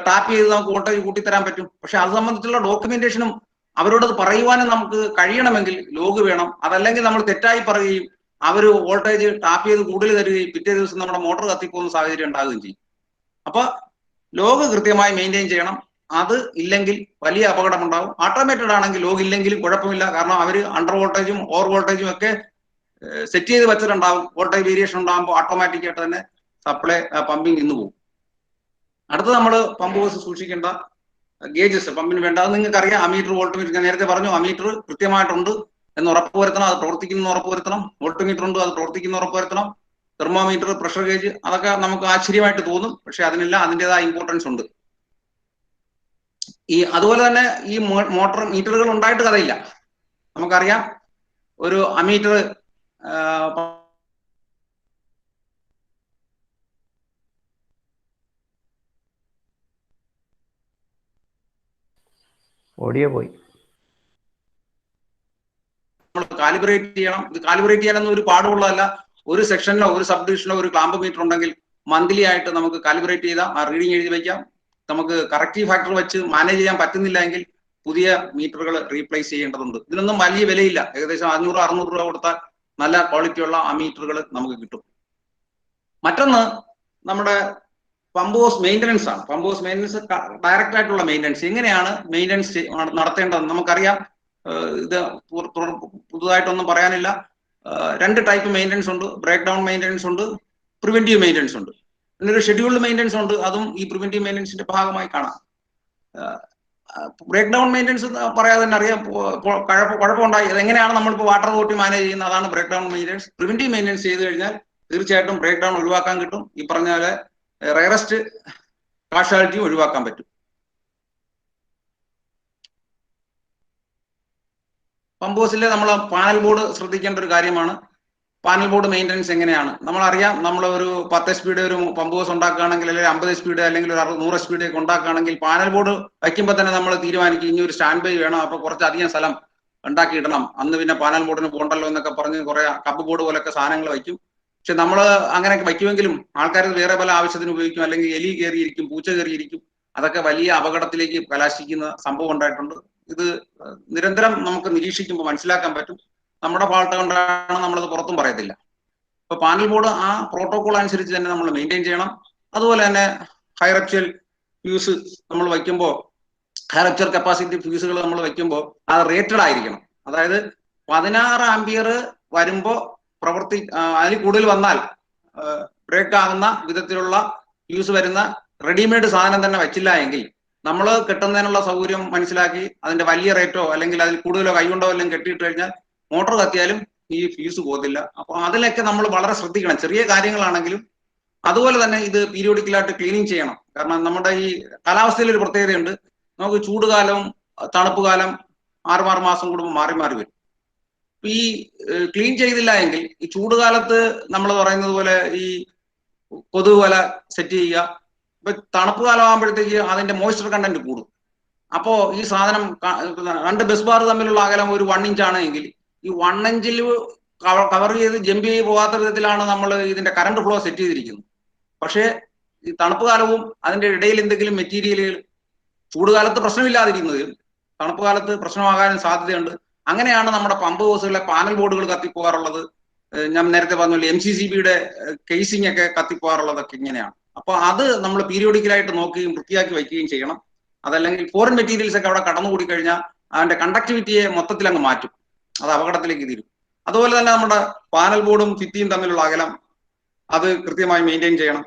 ടാപ്പ് ചെയ്ത് നമുക്ക് വോൾട്ടേജ് കൂട്ടിത്തരാൻ പറ്റും. പക്ഷെ അത് സംബന്ധിച്ചുള്ള ഡോക്യുമെന്റേഷനും അവരോടത് പറയുവാനും നമുക്ക് കഴിയണമെങ്കിൽ ലോഗ് വേണം. അതല്ലെങ്കിൽ നമ്മൾ തെറ്റായി പറയുകയും അവർ വോൾട്ടേജ് ടാപ്പ് ചെയ്ത് കൂടുതൽ തരികയും പിറ്റേ ദിവസം നമ്മുടെ മോട്ടോർ കത്തിപ്പോകുന്ന സാഹചര്യം ഉണ്ടാകുകയും ചെയ്യും. അപ്പൊ ലോഗ് കൃത്യമായി മെയിൻറ്റെയിൻ ചെയ്യണം. അത് ഇല്ലെങ്കിൽ വലിയ അപകടം ഉണ്ടാകും. ഓട്ടോമേറ്റഡ് ആണെങ്കിൽ ലോഗ് ഇല്ലെങ്കിലും കുഴപ്പമില്ല. കാരണം അവർ അണ്ടർ വോൾട്ടേജും ഓവർ വോൾട്ടേജും ഒക്കെ സെറ്റ് ചെയ്ത് വെച്ചിട്ടുണ്ടാവും. വോൾട്ടേജ് വേരിയേഷൻ ഉണ്ടാകുമ്പോൾ ഓട്ടോമാറ്റിക് ആയിട്ട് തന്നെ സപ്ലൈ പമ്പിങ് നിന്ന് പോകും. അടുത്ത് നമ്മൾ പമ്പ് ഹൗസ് സൂക്ഷിക്കേണ്ട ഗേജസ് പമ്പിന് വേണ്ട. അത് നിങ്ങൾക്ക് അറിയാം. അമീറ്റർ, വോൾട്ട്മീറ്റർ, ഞാൻ നേരത്തെ പറഞ്ഞു. അമീറ്റർ കൃത്യമായിട്ടുണ്ട് എന്ന് ഉറപ്പുവരുത്തണം, അത് പ്രവർത്തിക്കുന്ന ഉറപ്പുവരുത്തണം. വോൾട്ട്മീറ്റർ ഉണ്ട്, അത് പ്രവർത്തിക്കുന്ന ഉറപ്പുവരുത്തണം. തെർമോമീറ്റർ, പ്രഷർ ഗേജ്, അതൊക്കെ നമുക്ക് ആശ്ചര്യമായിട്ട് തോന്നും. പക്ഷെ അതിനെല്ലാം അതിൻ്റെതായ ഇമ്പോർട്ടൻസ് ഉണ്ട്. അതുപോലെ തന്നെ ഈ മോട്ടോർ മീറ്ററുകൾ ഉണ്ടായിട്ട് കഥയില്ല. നമുക്കറിയാം, ഒരു അമീറ്റർ ഓഡിയോ പോയി. നമ്മൾ കാലിബ്രേറ്റ് ചെയ്യണം. ഇത് കാലിബ്രേറ്റ് ചെയ്യാനൊന്നും ഒരു പാടുള്ളതല്ല. ഒരു സെക്ഷനിലോ ഒരു സബ് ഡിവിഷനിലോ ഒരു ക്ലാമ്പ് മീറ്റർ ഉണ്ടെങ്കിൽ മന്ത്ലി ആയിട്ട് നമുക്ക് കാലിബ്രേറ്റ് ചെയ്താൽ ആ റീഡിങ് എഴുതി വയ്ക്കാം. നമുക്ക് കറക്റ്റീവ് ഫാക്ടർ വെച്ച് മാനേജ് ചെയ്യാൻ പറ്റുന്നില്ല എങ്കിൽ പുതിയ മീറ്ററുകൾ റീപ്ലേസ് ചെയ്യേണ്ടതുണ്ട്. ഇതിനൊന്നും വലിയ വിലയില്ല. ഏകദേശം 500-600 രൂപ കൊടുത്താൽ നല്ല ക്വാളിറ്റിയുള്ള ആ മീറ്ററുകൾ നമുക്ക് കിട്ടും. മറ്റൊന്ന് നമ്മുടെ പമ്പ് ഹൗസ് മെയിൻ്റനൻസ് ആണ്. പമ്പ് ഹൗസ് മെയിൻ്റനൻസ് ഡയറക്റ്റ് ആയിട്ടുള്ള മെയിൻ്റനൻസ്. എങ്ങനെയാണ് മെയിൻ്റനൻസ് നടത്തേണ്ടതെന്ന് നമുക്കറിയാം. ഇത് പുതുതായിട്ടൊന്നും പറയാനില്ല. 2 ടൈപ്പ് മെയിൻ്റനൻസ് ഉണ്ട്. ബ്രേക്ക് ഡൗൺ മെയിൻ്റനൻസ് ഉണ്ട്, പ്രിവെന്റീവ് മെയിൻ്റനൻസ് ഉണ്ട്. പിന്നൊരു ഷെഡ്യൂൾഡ് മെയിൻ്റനൻസ് ഉണ്ട്. അതും ഈ പ്രിവെന്റീവ് മെയിൻ്റനൻസിന്റെ ഭാഗമായി കാണാം. ബ്രേക്ക് ഡൗൺ മെയിൻ്റനൻസ് പറയാതെ തന്നെ അറിയാം കുഴപ്പമുണ്ടായി. അതെങ്ങനെയാണ് നമ്മളിപ്പോൾ വാട്ടർ അതോറിറ്റി മാനേജ് ചെയ്യുന്നത്, അതാണ് break down maintenance. Preventive maintenance ചെയ്ത് കഴിഞ്ഞാൽ തീർച്ചയായിട്ടും ബ്രേക്ക് ഡൗൺ ഒഴിവാക്കാൻ കിട്ടും. ഈ പറഞ്ഞ പോലെ റയറസ്റ്റ് കാഷ്വാലിറ്റി ഒഴിവാക്കാൻ പറ്റും. പമ്പ് ഹൗസിലെ നമ്മൾ പാനൽ ബോർഡ് ശ്രദ്ധിക്കേണ്ട ഒരു കാര്യമാണ്. പാനൽ ബോർഡ് മെയിൻ്റനൻസ് എങ്ങനെയാണ് നമ്മളറിയാം. നമ്മൾ ഒരു 10 സ്പീഡ് ഒരു പമ്പ് ഹൗസ് ഉണ്ടാക്കുകയാണെങ്കിൽ, അല്ലെങ്കിൽ 50 സ്പീഡ് അല്ലെങ്കിൽ ഒരു 100 സ്പീഡ് ഒക്കെ ഉണ്ടാക്കുകയാണെങ്കിൽ പാനൽ ബോർഡ് വയ്ക്കുമ്പോൾ തന്നെ നമ്മൾ തീരുമാനിക്കും ഇനി ഒരു സ്റ്റാൻഡ് ബൈ വേണം, അപ്പൊ കുറച്ചധികം സ്ഥലം ഉണ്ടാക്കിയിടണം, അന്ന് പിന്നെ പാനൽ ബോർഡിന് പോകണ്ടല്ലോ എന്നൊക്കെ പറഞ്ഞ് കുറെ കപ്പ് ബോർഡ് പോലൊക്കെ സാധനങ്ങൾ വയ്ക്കും. പക്ഷെ നമ്മൾ അങ്ങനെയൊക്കെ വയ്ക്കുമെങ്കിലും ആൾക്കാർ വേറെ പല ആവശ്യത്തിന് ഉപയോഗിക്കും, അല്ലെങ്കിൽ എലി കയറിയിരിക്കും, പൂച്ച കയറിയിരിക്കും. അതൊക്കെ വലിയ അപകടത്തിലേക്ക് കലാശിക്കുന്ന സംഭവം ഉണ്ടായിട്ടുണ്ട്. ഇത് നിരന്തരം നമുക്ക് നിരീക്ഷിക്കുമ്പോൾ മനസ്സിലാക്കാൻ പറ്റും. നമ്മുടെ ഫാൾട്ട് കൊണ്ടാണ്, നമ്മളത് പുറത്തും പറയത്തില്ല. ഇപ്പൊ പാനൽ ബോർഡ് ആ പ്രോട്ടോകോൾ അനുസരിച്ച് തന്നെ നമ്മൾ മെയിൻറ്റെയിൻ ചെയ്യണം. അതുപോലെ തന്നെ ഹൈ റപ്ചർ ഫ്യൂസ് നമ്മൾ വയ്ക്കുമ്പോൾ, ഹൈ റപ്ചർ കപ്പാസിറ്റി ഫ്യൂസുകൾ നമ്മൾ വയ്ക്കുമ്പോൾ അത് റേറ്റഡ് ആയിരിക്കണം. അതായത് 16 ആംപിയർ വരുമ്പോൾ അതിൽ കൂടുതൽ വന്നാൽ ബ്രേക്ക് ആകുന്ന വിധത്തിലുള്ള ഫ്യൂസ് വരുന്ന റെഡിമെയ്ഡ് സാധനം തന്നെ വെച്ചില്ല എങ്കിൽ നമ്മൾ കെട്ടുന്നതിനുള്ള സൗകര്യം മനസ്സിലാക്കി അതിന്റെ വലിയ റേറ്റോ അല്ലെങ്കിൽ അതിൽ കൂടുതലോ കൈകൊണ്ടോ എല്ലാം കെട്ടിയിട്ട് കഴിഞ്ഞാൽ മോട്ടോർ കത്തിയാലും ഈ ഫ്യൂസ് പോകത്തില്ല. അപ്പൊ അതിലൊക്കെ നമ്മൾ വളരെ ശ്രദ്ധിക്കണം, ചെറിയ കാര്യങ്ങളാണെങ്കിലും. അതുപോലെ തന്നെ ഇത് പീരിയോഡിക്കലായിട്ട് ക്ലീനിങ് ചെയ്യണം. കാരണം നമ്മുടെ ഈ കാലാവസ്ഥയിൽ ഒരു പ്രത്യേകതയുണ്ട്. നമുക്ക് ചൂടുകാലവും തണുപ്പ് കാലം 6 മാസം കൂടുമ്പോൾ മാറി മാറി വരും. ഈ ക്ലീൻ ചെയ്തില്ല എങ്കിൽ ഈ ചൂടുകാലത്ത് നമ്മൾ പറയുന്നത് പോലെ ഈ കൊതുക് വല സെറ്റ് ചെയ്യുക. ഇപ്പൊ തണുപ്പ് കാലം ആകുമ്പോഴത്തേക്ക് അതിന്റെ മോയ്സ്ചർ കണ്ടന്റ് കൂടും. അപ്പോ ഈ സാധനം 2 ബസ് ബാർ തമ്മിലുള്ള അകലം ഒരു 1 ഇഞ്ച് ആണ് എങ്കിൽ ഈ 1 ഇഞ്ചിൽ കവർ ചെയ്ത് ജമ്പ് ചെയ്ത് പോകാത്ത വിധത്തിലാണ് നമ്മൾ ഇതിന്റെ കറണ്ട് ഫ്ലോ സെറ്റ് ചെയ്തിരിക്കുന്നത്. പക്ഷേ ഈ തണുപ്പ് കാലവും അതിന്റെ ഇടയിൽ എന്തെങ്കിലും മെറ്റീരിയലുകൾ, ചൂടുകാലത്ത് പ്രശ്നമില്ലാതിരിക്കുന്നത് തണുപ്പ് കാലത്ത് പ്രശ്നമാകാനും സാധ്യതയുണ്ട്. അങ്ങനെയാണ് നമ്മുടെ പമ്പ് ഹൗസുകളിലെ പാനൽ ബോർഡുകൾ കത്തിപ്പോകാറുള്ളത്. ഞാൻ നേരത്തെ പറഞ്ഞ MCCBയുടെ കേസിംഗ് ഒക്കെ കത്തിപ്പോകാറുള്ളതൊക്കെ ഇങ്ങനെയാണ്. അപ്പൊ അത് നമ്മൾ പീരിയോഡിക്കലായിട്ട് നോക്കുകയും വൃത്തിയാക്കി വയ്ക്കുകയും ചെയ്യണം. അതല്ലെങ്കിൽ ഫോറിൻ മെറ്റീരിയൽസ് ഒക്കെ അവിടെ കടന്നുകൂടി കഴിഞ്ഞാൽ അതിന്റെ കണ്ടക്ടിവിറ്റിയെ മൊത്തത്തിൽ അങ്ങ് മാറ്റും, അത് അപകടത്തിലേക്ക് തീരും. അതുപോലെ തന്നെ നമ്മുടെ പാനൽ ബോർഡും ഭിത്തിയും തമ്മിലുള്ള അകലം അത് കൃത്യമായി മെയിൻറ്റെയിൻ ചെയ്യണം.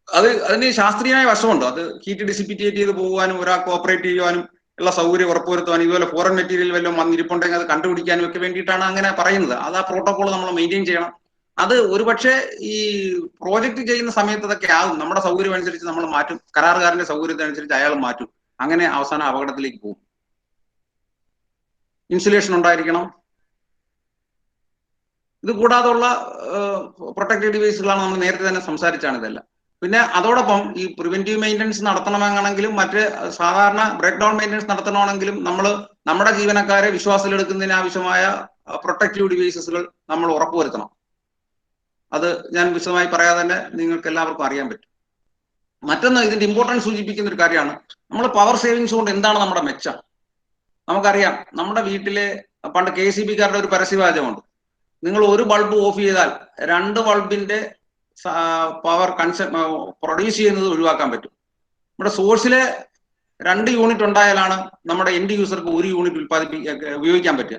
അതിന് ശാസ്ത്രീയമായ വശമുണ്ട്. അത് ഹീറ്റ് ഡിസിപ്പിറ്റേറ്റ് ചെയ്ത് പോകാനും ഒരാൾക്ക് ഓപ്പറേറ്റ് ചെയ്യുവാനും ഉള്ള സൗകര്യം ഉറപ്പുവരുത്തുവാനും ഇതുപോലെ ഫോറിൻ മെറ്റീരിയൽ വല്ലതും വന്നിരിപ്പുണ്ടെങ്കിൽ അത് കണ്ടുപിടിക്കാനും ഒക്കെ വേണ്ടിയിട്ടാണ് അങ്ങനെ പറയുന്നത്. അത് ആ പ്രോട്ടോകോൾ നമ്മൾ മെയിൻറ്റെയിൻ ചെയ്യണം. അത് ഒരുപക്ഷെ ഈ പ്രോജക്റ്റ് ചെയ്യുന്ന സമയത്ത് അതൊക്കെ ആകും. നമ്മുടെ സൗകര്യം അനുസരിച്ച് നമ്മൾ മാറ്റും, കരാറുകാരന്റെ സൗകര്യത്തിനനുസരിച്ച് അയാൾ മാറ്റും. അങ്ങനെ അവസാനം അപകടത്തിലേക്ക് പോകും. ഇൻസുലേഷൻ ഉണ്ടായിരിക്കണം. ഇത് കൂടാതെയുള്ള പ്രൊട്ടക്റ്റീവ് ഡിവൈസുകളാണ് നമ്മൾ നേരത്തെ തന്നെ സംസാരിച്ചാണ് ഇതെല്ലാം. പിന്നെ അതോടൊപ്പം ഈ പ്രിവെന്റീവ് മെയിൻ്റനൻസ് നടത്തണമെന്നാണെങ്കിലും മറ്റ് സാധാരണ ബ്രേക്ക് ഡൗൺ മെയിൻ്റനൻസ് നടത്തണമെങ്കിലും നമ്മൾ നമ്മുടെ ജീവനക്കാരെ വിശ്വാസത്തിലെടുക്കുന്നതിന് ആവശ്യമായ പ്രൊട്ടക്റ്റീവ് ഡിവൈസസുകൾ നമ്മൾ ഉറപ്പുവരുത്തണം. അത് ഞാൻ വിശദമായി പറയാതെ തന്നെ നിങ്ങൾക്ക് എല്ലാവർക്കും അറിയാൻ പറ്റും. മറ്റൊന്ന് ഇതിന്റെ ഇമ്പോർട്ടൻസ് സൂചിപ്പിക്കുന്ന ഒരു കാര്യമാണ്, നമ്മൾ പവർ സേവിങ്സ് കൊണ്ട് എന്താണ് നമ്മുടെ മെച്ചം. നമുക്കറിയാം, നമ്മുടെ വീട്ടിലെ പണ്ട് KCBക്കാരുടെ ഒരു പരസ്യവാചകമുണ്ട്, നിങ്ങൾ ഒരു ബൾബ് ഓഫ് ചെയ്താൽ 2 ബൾബിന്റെ പവർ പ്രൊഡ്യൂസ് ചെയ്യുന്നത് ഒഴിവാക്കാൻ പറ്റും. നമ്മുടെ സോഴ്സിലെ 2 യൂണിറ്റ് ഉണ്ടായാലാണ് നമ്മുടെ എൻഡ് യൂസർക്ക് 1 യൂണിറ്റ് ഉപയോഗിക്കാൻ പറ്റുക.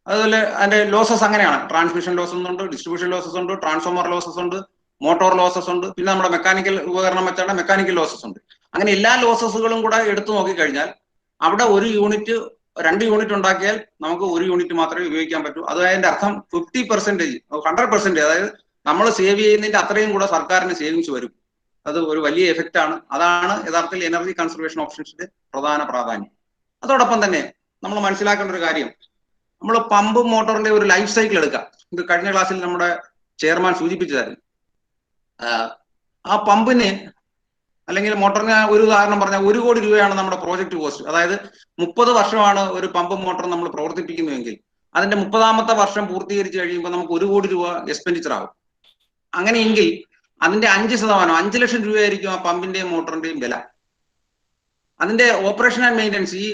അതുപോലെ അതിന്റെ ലോസസ് അങ്ങനെയാണ്. ട്രാൻസ്മിഷൻ ലോസസ് ഉണ്ട്, ഡിസ്ട്രിബ്യൂഷൻ ലോസസ് ഉണ്ട്, ട്രാൻസ്ഫോമർ ലോസസ് ഉണ്ട്, മോട്ടോർ ലോസസ് ഉണ്ട്, പിന്നെ നമ്മുടെ മെക്കാനിക്കൽ ഉപകരണം വെച്ചാൽ മെക്കാനിക്കൽ ലോസസ് ഉണ്ട്. അങ്ങനെ എല്ലാ ലോസസുകളും കൂടെ എടുത്തു നോക്കിക്കഴിഞ്ഞാൽ അവിടെ 1 യൂണിറ്റ് 2 യൂണിറ്റ് ഉണ്ടാക്കിയാൽ നമുക്ക് 1 യൂണിറ്റ് മാത്രമേ ഉപയോഗിക്കാൻ പറ്റൂ. അത് അതിന്റെ അർത്ഥം 50%, 100%, അതായത് നമ്മൾ സേവ് ചെയ്യുന്നതിന്റെ അത്രയും കൂടെ സർക്കാരിന് സേവിങ്സ് വരും. അത് ഒരു വലിയ എഫക്റ്റ് ആണ്. അതാണ് യഥാർത്ഥത്തിൽ എനർജി കൺസർവേഷൻ ഓപ്ഷൻസിന്റെ പ്രധാന പ്രാധാന്യം. അതോടൊപ്പം തന്നെ നമ്മൾ മനസ്സിലാക്കേണ്ട ഒരു കാര്യം, നമ്മൾ പമ്പ് മോട്ടോറിന്റെ ഒരു ലൈഫ് സൈക്കിൾ എടുക്കാം. ഇത് കഴിഞ്ഞ ക്ലാസ്സിൽ നമ്മുടെ ചെയർമാൻ സൂചിപ്പിച്ചതായിരുന്നു. ആ പമ്പിന് അല്ലെങ്കിൽ മോട്ടറിന് ഒരു ഉദാഹരണം പറഞ്ഞാൽ 1 കോടി രൂപയാണ് നമ്മുടെ പ്രോജക്റ്റ് കോസ്റ്റ്. അതായത് 30 വർഷമാണ് ഒരു പമ്പ് മോട്ടർ നമ്മൾ പ്രവർത്തിപ്പിക്കുന്നുവെങ്കിൽ അതിന്റെ 30ാമത്തെ വർഷം പൂർത്തീകരിച്ച് കഴിയുമ്പോൾ നമുക്ക് 1 കോടി രൂപ എക്സ്പെൻഡിച്ചർ ആകും. അങ്ങനെയെങ്കിൽ അതിന്റെ 5%, 5 ലക്ഷം രൂപയായിരിക്കും ആ പമ്പിന്റെയും മോട്ടറിന്റെയും വില. അതിന്റെ ഓപ്പറേഷൻ ആൻഡ് മെയിൻ്റനൻസ്, ഈ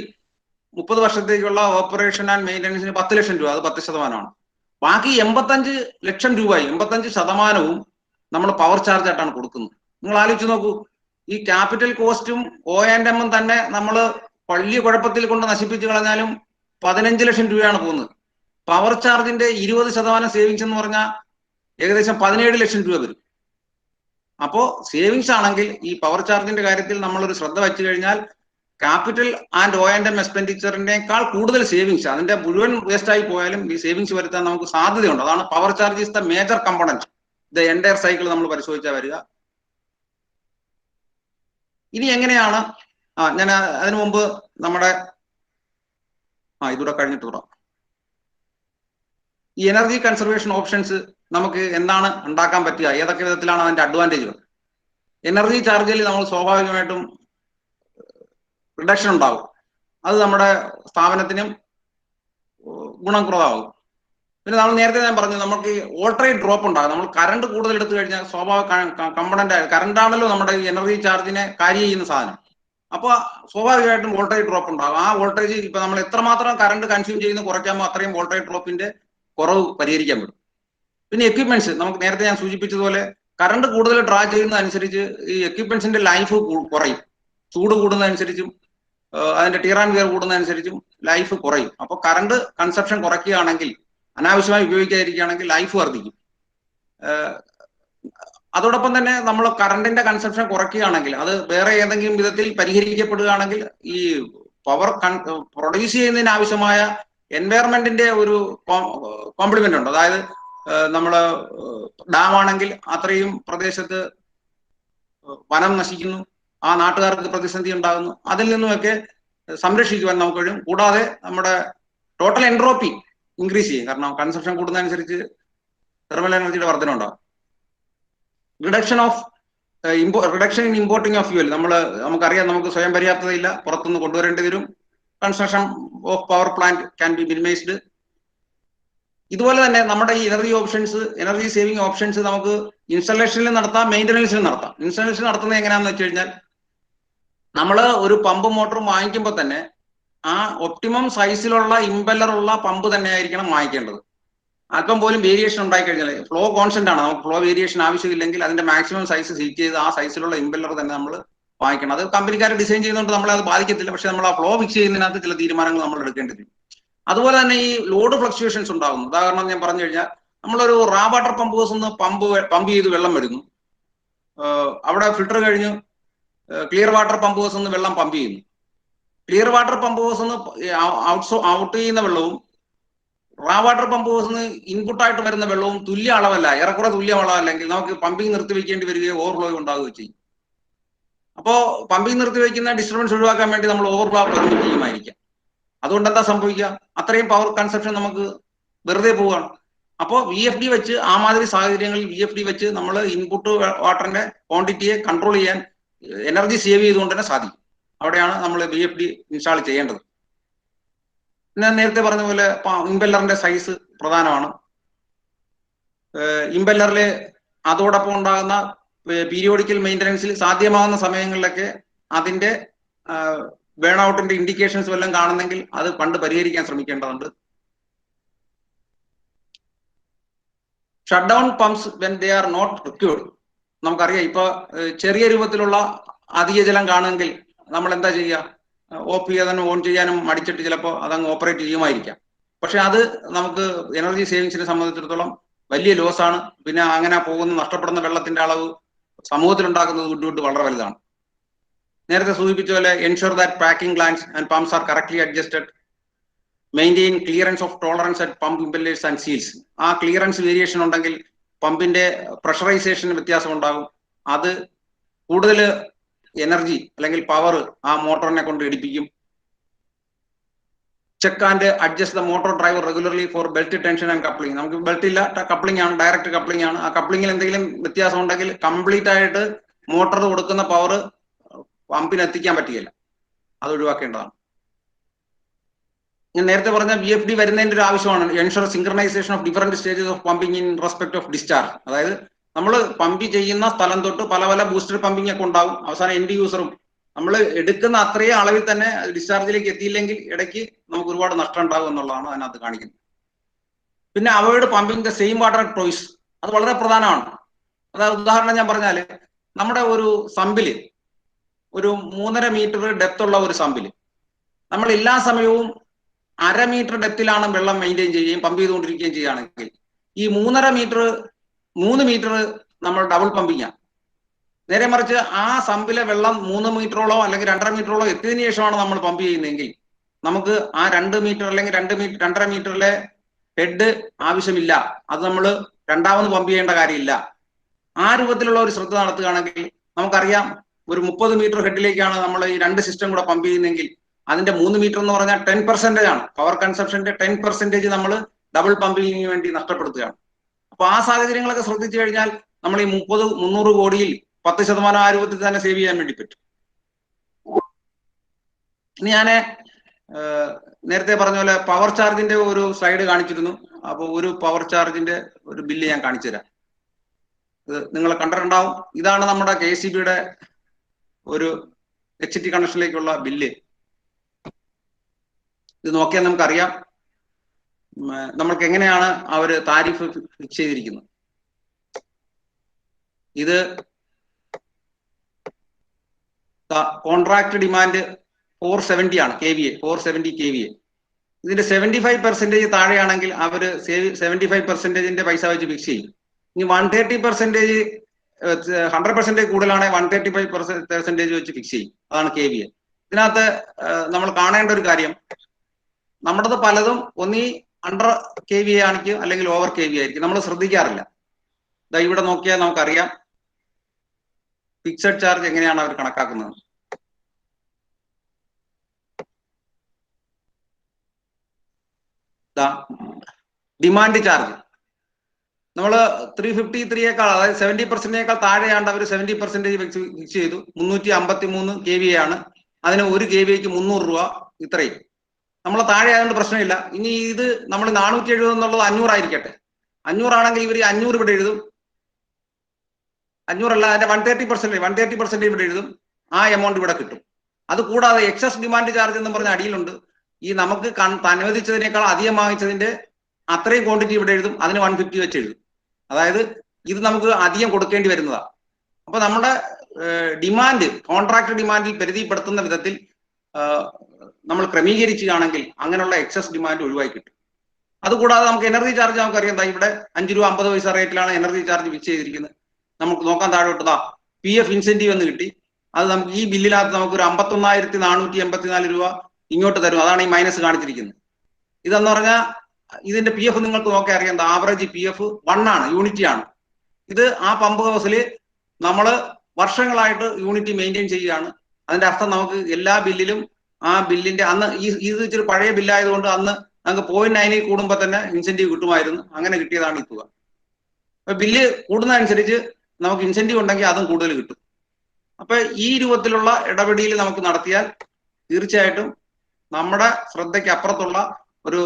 30 വർഷത്തേക്കുള്ള ഓപ്പറേഷൻ ആൻഡ് മെയിൻ്റനൻസിന് 10 ലക്ഷം രൂപ, അത് 10%. ബാക്കി 85 ലക്ഷം രൂപയും 85% നമ്മൾ പവർ ചാർജ് ആയിട്ടാണ് കൊടുക്കുന്നത്. നിങ്ങൾ ആലോചിച്ച് നോക്കൂ, ഈ ക്യാപിറ്റൽ കോസ്റ്റും O&Mഉം തന്നെ നമ്മൾ വലിയ കുഴപ്പത്തിൽ കൊണ്ട് നശിപ്പിച്ചു കളഞ്ഞാലും 15 ലക്ഷം രൂപയാണ് പോകുന്നത്. പവർ ചാർജിന്റെ 20% സേവിങ്സ് എന്ന് പറഞ്ഞാൽ ഏകദേശം 17 ലക്ഷം രൂപ വരും. അപ്പോ സേവിങ്സ് ആണെങ്കിൽ ഈ പവർ ചാർജിന്റെ കാര്യത്തിൽ നമ്മളൊരു ശ്രദ്ധ വെച്ചു കഴിഞ്ഞാൽ ക്യാപിറ്റൽ ആൻഡ് O&M എക്സ്പെൻഡിച്ചറിനേക്കാൾ കൂടുതൽ സേവിങ്സ്, അതിന്റെ മുഴുവൻ വേസ്റ്റ് ആയി പോയാലും ഈ സേവിങ്സ് വരുത്താൻ നമുക്ക് സാധ്യതയുണ്ട്. അതാണ് power charge is the major component the entire cycle നമ്മൾ പരിശോധിച്ചാൽ വരിക. ഇനി എങ്ങനെയാണ് ഞാൻ അതിനു മുമ്പ് നമ്മുടെ ഇതൂടെ കഴിഞ്ഞിട്ട് പറയാം. ഈ എനർജി കൺസർവേഷൻ ഓപ്ഷൻസ് നമുക്ക് എന്താണ് ഉണ്ടാക്കാൻ പറ്റുക, ഏതൊക്കെ വിധത്തിലാണ് അതിന്റെ അഡ്വാൻറ്റേജുകൾ. എനർജി ചാർജിൽ നമ്മൾ സ്വാഭാവികമായിട്ടും റിഡക്ഷൻ ഉണ്ടാവും. അത് നമ്മുടെ സ്ഥാപനത്തിനും ഗുണപ്രദമാകും. പിന്നെ നമ്മൾ നേരത്തെ ഞാൻ പറഞ്ഞു, നമുക്ക് വോൾട്ടേജ് ഡ്രോപ്പ് ഉണ്ടാകും. നമ്മൾ കറണ്ട് കൂടുതൽ എടുത്തു കഴിഞ്ഞാൽ സ്വാഭാവിക കമ്പണന്റ് കറണ്ടാണല്ലോ നമ്മുടെ എനർജി ചാർജിനെ കാര്യം ചെയ്യുന്ന സാധനം. അപ്പോൾ സ്വാഭാവികമായിട്ടും വോൾട്ടേജ് ഡ്രോപ്പ് ഉണ്ടാകും. ആ വോൾട്ടേജ് ഇപ്പൊ നമ്മൾ എത്രമാത്രം കറണ്ട് കൺസ്യൂം ചെയ്യുന്ന കുറയ്ക്കാമോ അത്രയും വോൾട്ടേജ് ഡ്രോപ്പിന്റെ കുറവ് പരിഹരിക്കാൻ പറ്റും. പിന്നെ എക്യുപ്മെന്റ്സ്, നമുക്ക് നേരത്തെ ഞാൻ സൂചിപ്പിച്ചതുപോലെ കറണ്ട് കൂടുതൽ ഡ്രാ ചെയ്യുന്നതനുസരിച്ച് ഈ എക്യുപ്മെന്റ്സിന്റെ ലൈഫ് കുറയും. ചൂട് കൂടുന്നതനുസരിച്ചും അതിന്റെ ടിയർ ആൻഡ് വിയർ കൂടുന്നതനുസരിച്ചും ലൈഫ് കുറയും. അപ്പോൾ കറണ്ട് കൺസപ്ഷൻ കുറയ്ക്കുകയാണെങ്കിൽ, അനാവശ്യമായി ഉപയോഗിക്കാതിരിക്കുകയാണെങ്കിൽ ലൈഫ് വർദ്ധിക്കും. അതോടൊപ്പം തന്നെ നമ്മൾ കറണ്ടിന്റെ കൺസപ്ഷൻ കുറയ്ക്കുകയാണെങ്കിൽ, അത് വേറെ ഏതെങ്കിലും വിധത്തിൽ പരിഹരിക്കപ്പെടുകയാണെങ്കിൽ ഈ പവർ പ്രൊഡ്യൂസ് ചെയ്യുന്നതിന് ആവശ്യമായ എൻവയറമെന്റിന്റെ ഒരു കോംപ്ലിമെന്റ് ഉണ്ട്. അതായത് നമ്മള് ഡാം ആണെങ്കിൽ അത്രയും പ്രദേശത്ത് വനം നശിക്കുന്നു, ആ നാട്ടുകാർക്ക് പ്രതിസന്ധി ഉണ്ടാകുന്നു. അതിൽ നിന്നുമൊക്കെ സംരക്ഷിക്കുവാൻ നമുക്ക് കഴിയും. കൂടാതെ നമ്മുടെ ടോട്ടൽ എൻട്രോപ്പി ഇൻക്രീസ് ചെയ്യും. കാരണം കൺസപ്ഷൻ കൂടുന്നതനുസരിച്ച് തെർമൽ എനർജിയുടെ വർധന ഉണ്ടാകും. Reduction in importing of fuel, നമുക്കറിയാം നമുക്ക് സ്വയം പര്യാപ്തതയില്ല, പുറത്തുനിന്ന് കൊണ്ടുവരേണ്ടി വരും. Construction of power plant can be minimised. ഇതുപോലെ തന്നെ നമ്മുടെ ഈ എനർജി സേവിങ് ഓപ്ഷൻസ് നമുക്ക് ഇൻസ്റ്റലേഷനിൽ നടത്താം, മെയിൻ്റനൻസിൽ നടത്താം. ഇൻസ്റ്റലേഷൻ നടത്തുന്നത് എങ്ങനെയാണെന്ന് വെച്ച് കഴിഞ്ഞാൽ, നമ്മൾ ഒരു പമ്പ് മോട്ടോർ വാങ്ങിക്കുമ്പോൾ തന്നെ ആ ഒപ്റ്റിമം സൈസിലുള്ള ഇമ്പല്ലറുള്ള പമ്പ് തന്നെ ആയിരിക്കണം വാങ്ങിക്കേണ്ടത്. അല്പം പോലും വേരിയേഷൻ ഉണ്ടായി കഴിഞ്ഞാൽ, ഫ്ലോ കോൺസ്റ്റന്റ് ആണ്, നമുക്ക് ഫ്ലോ വേരിയേഷൻ ആവശ്യമില്ലെങ്കിൽ അതിന്റെ മാക്സിമം സൈസ് സെറ്റ് ചെയ്ത് ആ സൈസിലുള്ള ഇമ്പല്ലർ തന്നെ നമ്മൾ വാങ്ങിക്കണം. അത് കമ്പനിക്കാർ ഡിസൈൻ ചെയ്യുന്നതുകൊണ്ട് നമ്മളെ അത് ബാധിക്കത്തില്ല. പക്ഷെ നമ്മൾ ആ ഫ്ലോ ഫിക്സ് ചെയ്യുന്നതിനകത്ത് ചില തീരുമാനങ്ങൾ നമ്മൾ എടുക്കേണ്ടി വരും. അതുപോലെ തന്നെ ഈ ലോഡ് ഫ്ലക്ച്വേഷൻസ് ഉണ്ടാകുന്നു. ഉദാഹരണം ഞാൻ പറഞ്ഞു കഴിഞ്ഞാൽ, നമ്മളൊരു റാ വാട്ടർ പമ്പ് ഹൗസ് നിന്ന് പമ്പ് ചെയ്ത് വെള്ളം വരുന്നു, അവിടെ ഫിൽട്ടർ കഴിഞ്ഞ് ക്ലിയർ വാട്ടർ പമ്പ് ഹൗസ് നിന്ന് വെള്ളം പമ്പ് ചെയ്യുന്നു. ക്ലിയർ വാട്ടർ പമ്പ് ഹൗസ് നിന്ന് ഔട്ട് ചെയ്യുന്ന വെള്ളവും റാ വാട്ടർ പമ്പ് ഹൗസ് നിന്ന് ഇൻപുട്ടായിട്ട് വരുന്ന വെള്ളവും തുല്യ അളവല്ല, ഏറെക്കുറെ തുല്യ അളവല്ലെങ്കിൽ നമുക്ക് പമ്പിങ് നിർത്തിവെക്കേണ്ടി വരികയോ ഓവർഫ്ലോ ഉണ്ടാവുകയോ ചെയ്യും. അപ്പോൾ പമ്പിങ് നിർത്തിവെക്കുന്ന ഡിസ്റ്റർബൻസ് ഒഴിവാക്കാൻ വേണ്ടി നമ്മൾ ഓവർഫ്ലോ പെർമിറ്റ് ചെയ്യുമായിരിക്കാം. അതുകൊണ്ട് എന്താ സംഭവിക്കുക, അത്രയും പവർ കൺസപ്ഷൻ നമുക്ക് വെറുതെ പോവുകയാണ്. അപ്പോൾ VFD വെച്ച് ആ മാതിരി സാഹചര്യങ്ങളിൽ VFD വെച്ച് നമ്മൾ ഇൻപുട്ട് വാട്ടറിന്റെ ക്വാണ്ടിറ്റിയെ കൺട്രോൾ ചെയ്യാൻ എനർജി സേവ് ചെയ്തുകൊണ്ട് തന്നെ സാധിക്കും. അവിടെയാണ് നമ്മൾ VFD ഇൻസ്റ്റാൾ ചെയ്യേണ്ടത്. ഞാൻ നേരത്തെ പറഞ്ഞ പോലെ ഇമ്പല്ലറിന്റെ സൈസ് പ്രധാനമാണ്. ഇമ്പല്ലറിൽ അതോടൊപ്പം ഉണ്ടാകുന്ന പീരിയോഡിക്കൽ മെയിൻ്റനൻസിൽ സാധ്യമാകുന്ന സമയങ്ങളിലൊക്കെ അതിന്റെ ബേൺ ഔട്ടിന്റെ ഇൻഡിക്കേഷൻസ് വല്ലതും കാണുന്നെങ്കിൽ അത് പണ്ട് പരിഹരിക്കാൻ ശ്രമിക്കേണ്ടതുണ്ട്. Shut down pumps when they are not required. നമുക്കറിയാം, ഇപ്പൊ ചെറിയ രൂപത്തിലുള്ള അധിക ജലം കാണുമെങ്കിൽ നമ്മൾ എന്താ ചെയ്യുക, ഓഫ് ചെയ്യാനും ഓൺ ചെയ്യാനും മടിച്ചിട്ട് ചിലപ്പോൾ അതങ്ങ് ഓപ്പറേറ്റ് ചെയ്യുമായിരിക്കാം. പക്ഷെ അത് നമുക്ക് എനർജി സേവിങ്സിനെ സംബന്ധിച്ചിടത്തോളം വലിയ ലോസ് ആണ്. പിന്നെ അങ്ങനെ നഷ്ടപ്പെടുന്ന വെള്ളത്തിന്റെ അളവ് സമൂഹത്തിൽ ഉണ്ടാക്കുന്നത് ബുദ്ധിമുട്ട് വളരെ വലുതാണ്. നേരത്തെ സൂചിപ്പിച്ച പോലെ ensure that packing glands and pumps are correctly adjusted, maintain clearance of tolerance at pump impellers and seals. ആ ക്ലിയറൻസ് വേരിയേഷൻ ഉണ്ടെങ്കിൽ പമ്പിന്റെ പ്രഷറൈസേഷന് വ്യത്യാസം ഉണ്ടാകും. അത് കൂടുതൽ എനർജി അല്ലെങ്കിൽ പവർ ആ മോട്ടോറിനെ കൊണ്ട് ഇടിപ്പിക്കും. Check and adjust the motor driver regularly for belt tension and coupling. നമുക്ക് ബെൽറ്റ് ഇല്ല, കപ്ലിംഗ് ആണ്, ഡയറക്റ്റ് കപ്ലിംഗ് ആണ്. ആ കപ്ലിംഗിൽ എന്തെങ്കിലും വ്യത്യാസം ഉണ്ടെങ്കിൽ കംപ്ലീറ്റ് ആയിട്ട് മോട്ടോർ കൊടുക്കുന്ന പവർ പമ്പിന് എത്തിക്കാൻ പറ്റുകയില്ല, അത് ഒഴിവാക്കേണ്ടതാണ്. ഞാൻ നേരത്തെ പറഞ്ഞ VFD വരുന്നതിന്റെ ഒരു ആവശ്യമാണ് ensure synchronisation of different stages of pumping in respect of discharge. അതായത് നമ്മൾ പമ്പ് ചെയ്യുന്ന സ്ഥലം തൊട്ട് പല പല ബൂസ്റ്റർ പമ്പിംഗ് ഒക്കെ ഉണ്ടാവും. അവസാനം എൻഡ് യൂസറും നമ്മൾ എടുക്കുന്ന അത്രയും അളവിൽ തന്നെ ഡിസ്ചാർജിലേക്ക് എത്തിയില്ലെങ്കിൽ ഇടയ്ക്ക് നമുക്ക് ഒരുപാട് നഷ്ടം ഉണ്ടാകും എന്നുള്ളതാണ് അതിനകത്ത് കാണിക്കുന്നത്. പിന്നെ avoid pumping the same water twice, അത് വളരെ പ്രധാനമാണ്. അതായത് ഉദാഹരണം ഞാൻ പറഞ്ഞാല്, നമ്മുടെ ഒരു സമ്പില്, ഒരു 3.5 മീറ്റർ ഡെപ്ത് ഉള്ള ഒരു സമ്പില് നമ്മൾ എല്ലാ സമയവും 1/2 മീറ്റർ ഡെപ്തിലാണ് വെള്ളം മെയിൻറ്റെയിൻ ചെയ്യുകയും പമ്പ് ചെയ്തുകൊണ്ടിരിക്കുകയും ചെയ്യുകയാണെങ്കിൽ ഈ 3 മീറ്റർ നമ്മൾ ഡബിൾ പമ്പിങ്. നേരെ മറിച്ച് ആ സമ്പിലെ വെള്ളം 3 മീറ്ററോളോ അല്ലെങ്കിൽ 2.5 മീറ്ററോളോ എത്തിയതിനു ശേഷമാണ് നമ്മൾ പമ്പ് ചെയ്യുന്നതെങ്കിൽ നമുക്ക് ആ 2 മീറ്റർ അല്ലെങ്കിൽ 2.5 മീറ്ററിലെ ഹെഡ് ആവശ്യമില്ല. അത് നമ്മൾ രണ്ടാമത് പമ്പ് ചെയ്യേണ്ട കാര്യമില്ല. ആ രൂപത്തിലുള്ള ഒരു ശ്രദ്ധ നടത്തുകയാണെങ്കിൽ നമുക്കറിയാം, ഒരു 30 മീറ്റർ ഹെഡിലേക്കാണ് നമ്മൾ ഈ 2 സിസ്റ്റം കൂടെ പമ്പ് ചെയ്യുന്നതെങ്കിൽ അതിന്റെ 3 മീറ്റർ എന്ന് പറഞ്ഞാൽ 10% ആണ്. പവർ കൺസപ്ഷന്റെ 10% നമ്മൾ ഡബിൾ പമ്പിങ്ങിന് വേണ്ടി നഷ്ടപ്പെടുത്തുകയാണ്. അപ്പൊ ആ സാഹചര്യങ്ങളൊക്കെ ശ്രദ്ധിച്ചു കഴിഞ്ഞാൽ നമ്മൾ ഈ 300 കോടിയിൽ 10% ആ രൂപത്തിൽ തന്നെ സേവ് ചെയ്യാൻ വേണ്ടി പറ്റും. ഇനി ഞാൻ നേരത്തെ പറഞ്ഞ പോലെ പവർ ചാർജിന്റെ ഒരു സ്ലൈഡ് കാണിച്ചിരുന്നു. അപ്പോൾ ഒരു പവർ ചാർജിന്റെ ഒരു ബില്ല് ഞാൻ കാണിച്ചു തരാം. ഇത് നിങ്ങൾ കണ്ടിട്ടുണ്ടാവും. ഇതാണ് നമ്മുടെ KCBയുടെ ഒരു HT കണക്ഷനിലേക്കുള്ള ബില്ല്. ഇത് നോക്കിയാൽ നമുക്കറിയാം നമ്മൾക്ക് എങ്ങനെയാണ് അവര് താരിഫ് ഫിക്സ് ചെയ്തിരിക്കുന്നത്. ഇത് കോൺട്രാക്ട് ഡിമാൻഡ് 470 ആണ്, KVA 470 KVA. ഇതിന്റെ 75% താഴെയാണെങ്കിൽ അവര് 75% പൈസ വെച്ച് ഫിക്സ് ചെയ്യും. ഇനി 130% 100% കൂടുതലാണെങ്കിൽ 135% വെച്ച് ഫിക്സ് ചെയ്യും. അതാണ് KVA. ഇതിനകത്ത് നമ്മൾ കാണേണ്ട ഒരു കാര്യം, നമ്മുടേത് പലതും ഒന്നീ അണ്ടർ KVA ആയിരിക്കും അല്ലെങ്കിൽ ഓവർ KVA ആയിരിക്കും. നമ്മൾ ശ്രദ്ധിക്കാറില്ല. ഇവിടെ നോക്കിയാൽ നമുക്കറിയാം ഫിക്സഡ് ചാർജ് എങ്ങനെയാണ് അവർ കണക്കാക്കുന്നത്. ഡിമാൻഡ് ചാർജ് നമ്മൾ 353 അതായത് 70%-നേക്കാൾ താഴെയാണ്ട് അവർ 70% ഫിക്സ് ചെയ്തു. 353 KVA ആണ്. അതിന് 1 KVAക്ക് 300 രൂപ. ഇത്രയും നമ്മൾ താഴെ ആയതുകൊണ്ട് പ്രശ്നമില്ല. ഇനി ഇത് നമ്മൾ 470 എന്നുള്ളത് 500 ആയിരിക്കട്ടെ. 500 ആണെങ്കിൽ ഇവർ 500 ഇവിടെ എഴുതും. 500 അല്ല, അതിന്റെ 130% ഇവിടെ എഴുതും. ആ എമൗണ്ട് ഇവിടെ കിട്ടും. അത് കൂടാതെ എക്സസ് ഡിമാൻഡ് ചാർജ് എന്ന് പറഞ്ഞ അടിയിലുണ്ട്. ഈ നമുക്ക് അനുവദിച്ചതിനേക്കാൾ അധികം വാങ്ങിച്ചതിന്റെ അത്രയും ക്വാണ്ടിറ്റി ഇവിടെ എഴുതും. അതിന് 150 വെച്ച് എഴുതും. അതായത് ഇത് നമുക്ക് അധികം കൊടുക്കേണ്ടി വരുന്നതാണ്. അപ്പൊ നമ്മുടെ ഡിമാൻഡ്, കോൺട്രാക്ട് ഡിമാൻഡിൽ പരിധിപ്പെടുത്തുന്ന വിധത്തിൽ നമ്മൾ ക്രമീകരിക്കുകയാണെങ്കിൽ അങ്ങനെയുള്ള എക്സസ് ഡിമാൻഡ് ഒഴിവായി കിട്ടും. അതുകൂടാതെ നമുക്ക് എനർജി ചാർജ് നമുക്കറിയാം. ഇവിടെ 5 രൂപ 50 പൈസ റേറ്റിലാണ് എനർജി ചാർജ് ഫിക്സ് ചെയ്തിരിക്കുന്നത്. നമുക്ക് നോക്കാൻ താഴോട്ട് PF ഇൻസെന്റീവ് എന്ന് കിട്ടി. അത് നമുക്ക് ഈ ബില്ലിനകത്ത് നമുക്ക് ഒരു 51,484 രൂപ ഇങ്ങോട്ട് തരും. അതാണ് ഈ മൈനസ് കാണിച്ചിരിക്കുന്നത്. ഇതെന്ന് പറഞ്ഞാൽ ഇതിന്റെ PF നിങ്ങൾക്ക് നോക്കാൻ അറിയാം. ആവറേജ് PF 1 ആണ്, യൂണിറ്റി ആണ്. ഇത് ആ പമ്പ് ഹൗസിൽ നമ്മൾ വർഷങ്ങളായിട്ട് യൂണിറ്റി മെയിൻറ്റെയിൻ ചെയ്യുകയാണ്. അതിന്റെ അർത്ഥം നമുക്ക് എല്ലാ ബില്ലിലും ആ ബില്ലിന്റെ അന്ന് ഇത് ഇച്ചിരി പഴയ ബില്ലായതുകൊണ്ട് അന്ന് നമുക്ക് 0.9 കൂടുമ്പോൾ തന്നെ ഇൻസെന്റീവ് കിട്ടുമായിരുന്നു. അങ്ങനെ കിട്ടിയതാണ് ഈ തുക. അപ്പൊ ബില്ല് കൂടുന്നതനുസരിച്ച് നമുക്ക് ഇൻസെന്റീവ് ഉണ്ടെങ്കിൽ അതും കൂടുതൽ കിട്ടും. അപ്പൊ ഈ രൂപത്തിലുള്ള ഇടപെടൽ നമുക്ക് നടത്തിയാൽ തീർച്ചയായിട്ടും നമ്മുടെ ശ്രദ്ധയ്ക്ക് അപ്പുറത്തുള്ള ഒരു